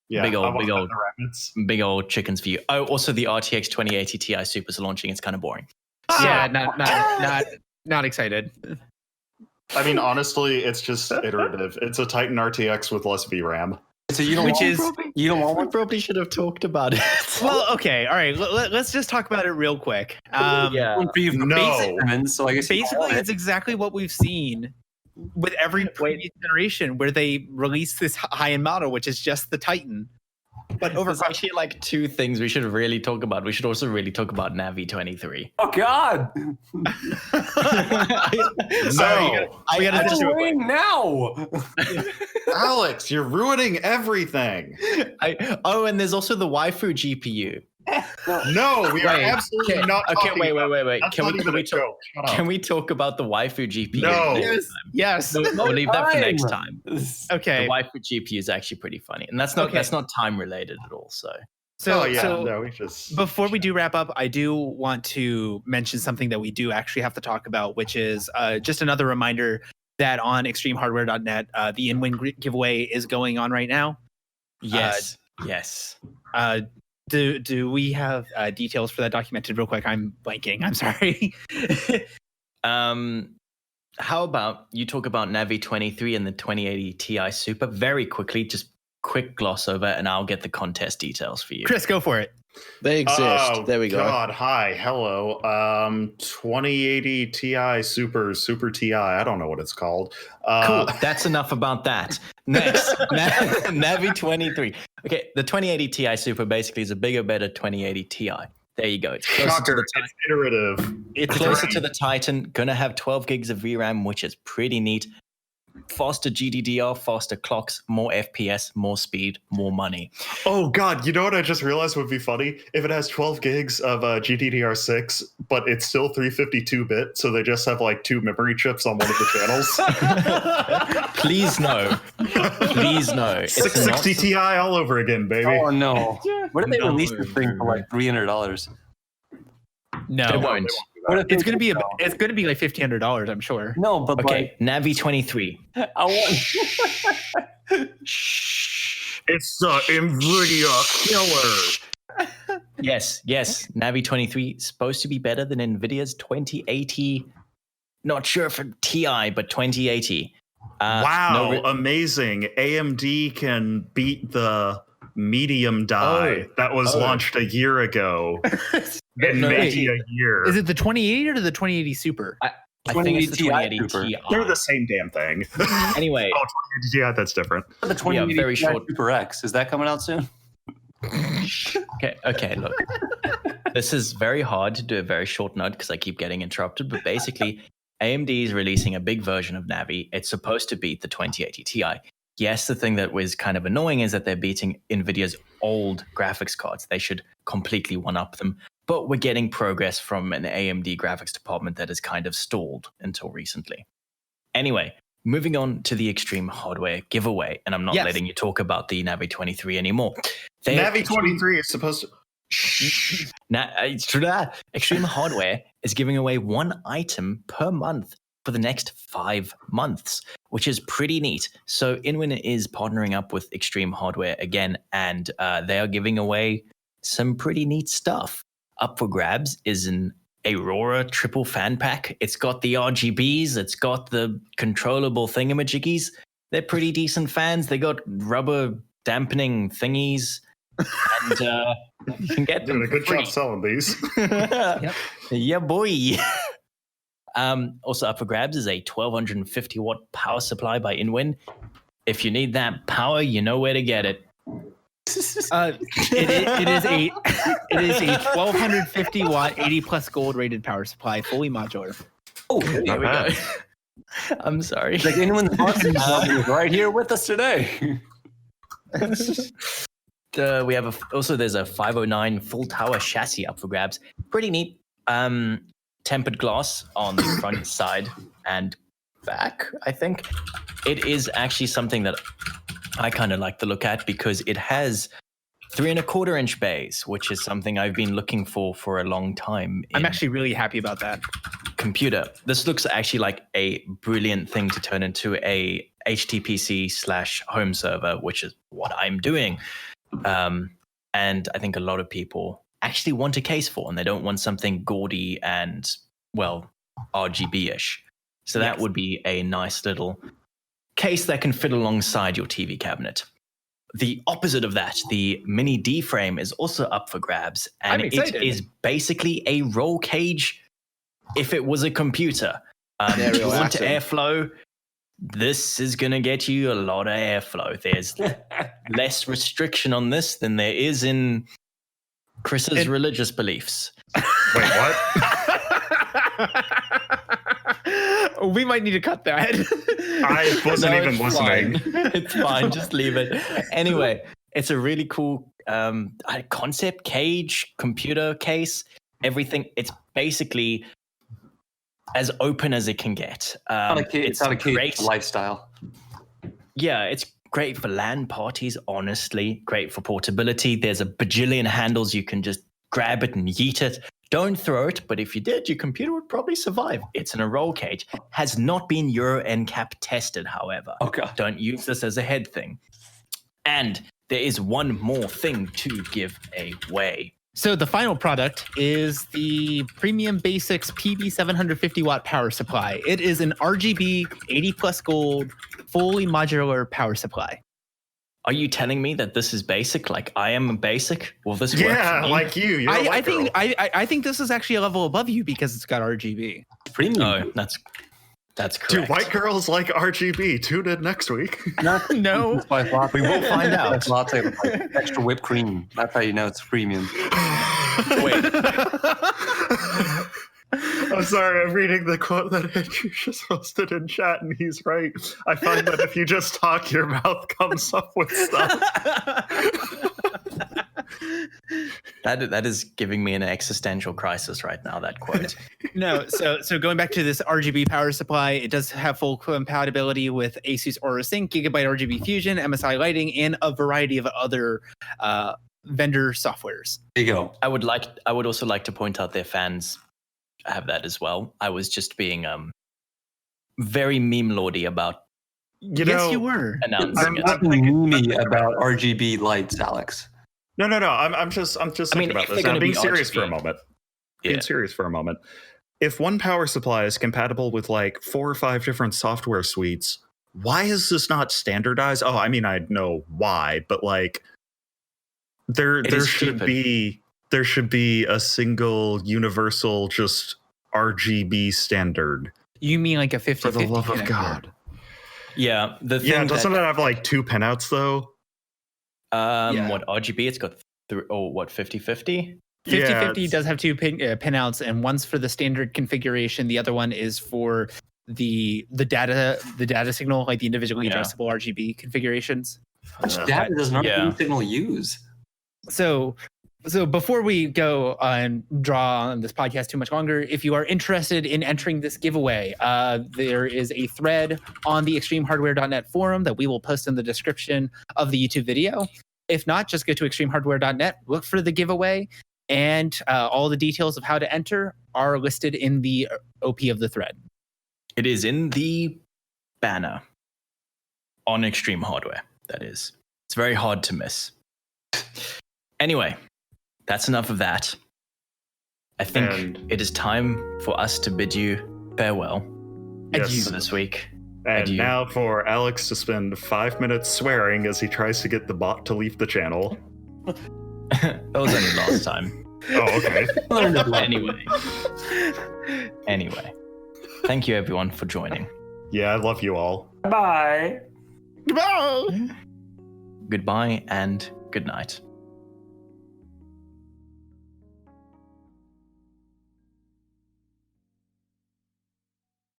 Yeah, Big I old- want big the old- rabbits. Big old chickens for you. Oh, also the RTX 2080 Ti Supers are launching. It's kind of boring. Yeah, not excited. I mean, honestly, it's just iterative. It's a Titan RTX with less VRAM. So you don't Which want, is- you don't want We one? probably should have talked about it. Well, okay, all right. Let's just talk about it real quick. Yeah. One for you for No. basic Simmons, so I guess you don't Basically, want it. it's exactly what we've seen with every previous generation, where they release this high-end model, which is just the Titan. But There's actually like two things we should really talk about. We should also really talk about Navi 23. Oh God! No, we gotta I'm just do it waiting now. Alex, you're ruining everything. And there's also the waifu GPU. No, we are Wait, absolutely okay, not. Okay, talking wait. about it. That's Can not we even a talk? joke. Shut up. Can we talk about the waifu GPU? No. next Yes. time? We'll leave that for next Time. time. Okay. The waifu GPU is actually pretty funny, and that's not Okay. time related at all. So So, Oh yeah, so no, we just before we do wrap up, I do want to mention something that we do actually have to talk about, which is just another reminder that on extremehardware.net, the in-win giveaway is going on right now. yes. Do we have details for that documented real quick? I'm blanking. I'm sorry. How about you talk about Navi 23 and the 2080 Ti Super very quickly, just quick gloss over, and I'll get the contest details for you. Chris, go for it. They exist. Oh, There we go. God, hi, hello. 2080 Ti Super Ti. I don't know what it's called. Cool. That's enough about that. Next, Navi 23. Okay, the 2080 Ti Super basically is a bigger, better 2080 Ti. There you go. It's closer to Shocker, the it's iterative. It's closer to the Titan. Gonna have 12 gigs of VRAM, which is pretty neat. Faster GDDR, faster clocks, more FPS, more speed, more money. Oh God, you know what I just realized would be funny? If it has 12 gigs of GDDR6, but it's still 352-bit, so they just have like 2 memory chips on one of the channels. Please no. Please no. It's 660 not- Ti all over again, baby. Oh no! What if they No. release this thing for like $300? No, They won't. What if it's they- gonna be like $1,500. I'm sure. No, but Okay, Navi 23. like, I want. Shh. It's the NVIDIA killer. Yes. Navi 23 is supposed to be better than NVIDIA's 2080. Not sure for TI, but 2080. Wow, amazing. AMD can beat the medium die that was launched a year ago in maybe a year. Is it the 2080 or the 2080 Super? I think it's the 2080 Ti. They're the same damn thing. Anyway. 2080 Ti, that's different. The 2080 very Ti short. Super X, is that coming out soon? Okay, look. This is very hard to do a very short note because I keep getting interrupted, but basically AMD is releasing a big version of Navi. It's supposed to beat the 2080 Ti. Yes, the thing that was kind of annoying is that they're beating NVIDIA's old graphics cards. They should completely one-up them. But we're getting progress from an AMD graphics department that has kind of stalled until recently. Anyway, moving on to the Extreme Hardware giveaway. And I'm not letting you talk about the Navi 23 anymore. Navi 23 is supposed to... Extreme Hardware is giving away one item per month for the next 5 months, which is pretty neat. So Inwin is partnering up with Extreme Hardware again, and they are giving away some pretty neat stuff. Up for grabs is an Aurora triple fan pack. It's got the RGBs, it's got the controllable thingamajiggies. They're pretty decent fans. They got rubber dampening thingies. And you can get them. Doing a good job selling these. Yep. Yeah, boy. Also up for grabs is a 1250 watt power supply by Inwin. If you need that power, you know where to get it. It is a 1250 watt 80 plus gold rated power supply, fully modular. Oh, there we go. I'm sorry. Like Inwin's is right here with us today. We have there's a 509 full tower chassis up for grabs. Pretty neat. Tempered glass on the front side and back, I think. It is actually something that I kind of like to look at because it has 3¼ inch bays, which is something I've been looking for a long time. I'm actually really happy about that. Computer. This looks actually like a brilliant thing to turn into a HTPC/home server, which is what I'm doing. And I think a lot of people actually want a case for, and they don't want something gaudy and, well, RGB-ish. So that would be a nice little case that can fit alongside your TV cabinet. The opposite of that, the Mini D frame, is also up for grabs, and it is basically a roll cage if it was a computer. If you want airflow, this is going to get you a lot of airflow. There's less restriction on this than there is in Chris's religious beliefs. Wait, what? We might need to cut that. I wasn't even listening. It's fine. Just leave it. Anyway, it's a really cool concept cage, computer case, everything. It's basically as open as it can get. It's not a cage, great lifestyle. Yeah, it's great for LAN parties, honestly. Great for portability. There's a bajillion handles. You can just grab it and yeet it. Don't throw it, but if you did, your computer would probably survive. It's in a roll cage. Has not been Euro NCAP tested, however. Okay. Don't use this as a head thing. And there is one more thing to give away. So the final product is the Premium Basics PB 750 watt power supply. It is an RGB 80 plus gold, fully modular power supply. Are you telling me that this is basic? Like I am basic? Will this work? Yeah, for me? like you. You're a white girl. I think this is actually a level above you because it's got RGB. Premium. Oh, that's correct. Do white girls like RGB? Tune in next week. No. We will find out. That's lots of extra whipped cream. That's how you know it's premium. Wait. I'm sorry, I'm reading the quote that Andrew just posted in chat, and he's right. I find that if you just talk, your mouth comes up with stuff. That is giving me an existential crisis right now, that quote. No, so going back to this RGB power supply, it does have full compatibility with Asus Aura Sync, Gigabyte RGB Fusion, MSI lighting, and a variety of other vendor softwares. There you go. I would also like to point out their fans have that as well. I was just being very meme lordy about Yes, you were announcing I'm it. not memey about RGB lights, Alex. No. I'm just thinking about if this. they're gonna I'm being be serious for a RGB. moment. Yeah. Being serious for a moment. If one power supply is compatible with like 4 or 5 different software suites, why is this not standardized? Oh, I mean, I know why, but like there It is should stupid. be a single universal just RGB standard. You mean like a 50 For the love of God. Yeah, the thing Yeah, doesn't that it have like 2 pinouts though? Yeah. what RGB? It's got 50-50. 50/50 does have 2 pinouts, and one's for the standard configuration. The other one is for the data signal, like the individually Yeah. adjustable RGB configurations. Which data does an Yeah. RGB signal use? So before we go and draw on this podcast too much longer, if you are interested in entering this giveaway, there is a thread on the ExtremeHardware.net forum that we will post in the description of the YouTube video. If not, just go to ExtremeHardware.net, look for the giveaway, and all the details of how to enter are listed in the OP of the thread. It is in the banner on Extreme Hardware. That is. It's very hard to miss. Anyway, that's enough of that. I think And- it is time for us to bid you farewell Yes. for this week. And Adieu. now for Alex to spend 5 minutes swearing as he tries to get the bot to leave the channel. That was only last time. Oh, okay. Anyway. Thank you everyone for joining. Yeah, I love you all. Bye. Goodbye! Goodbye and good night.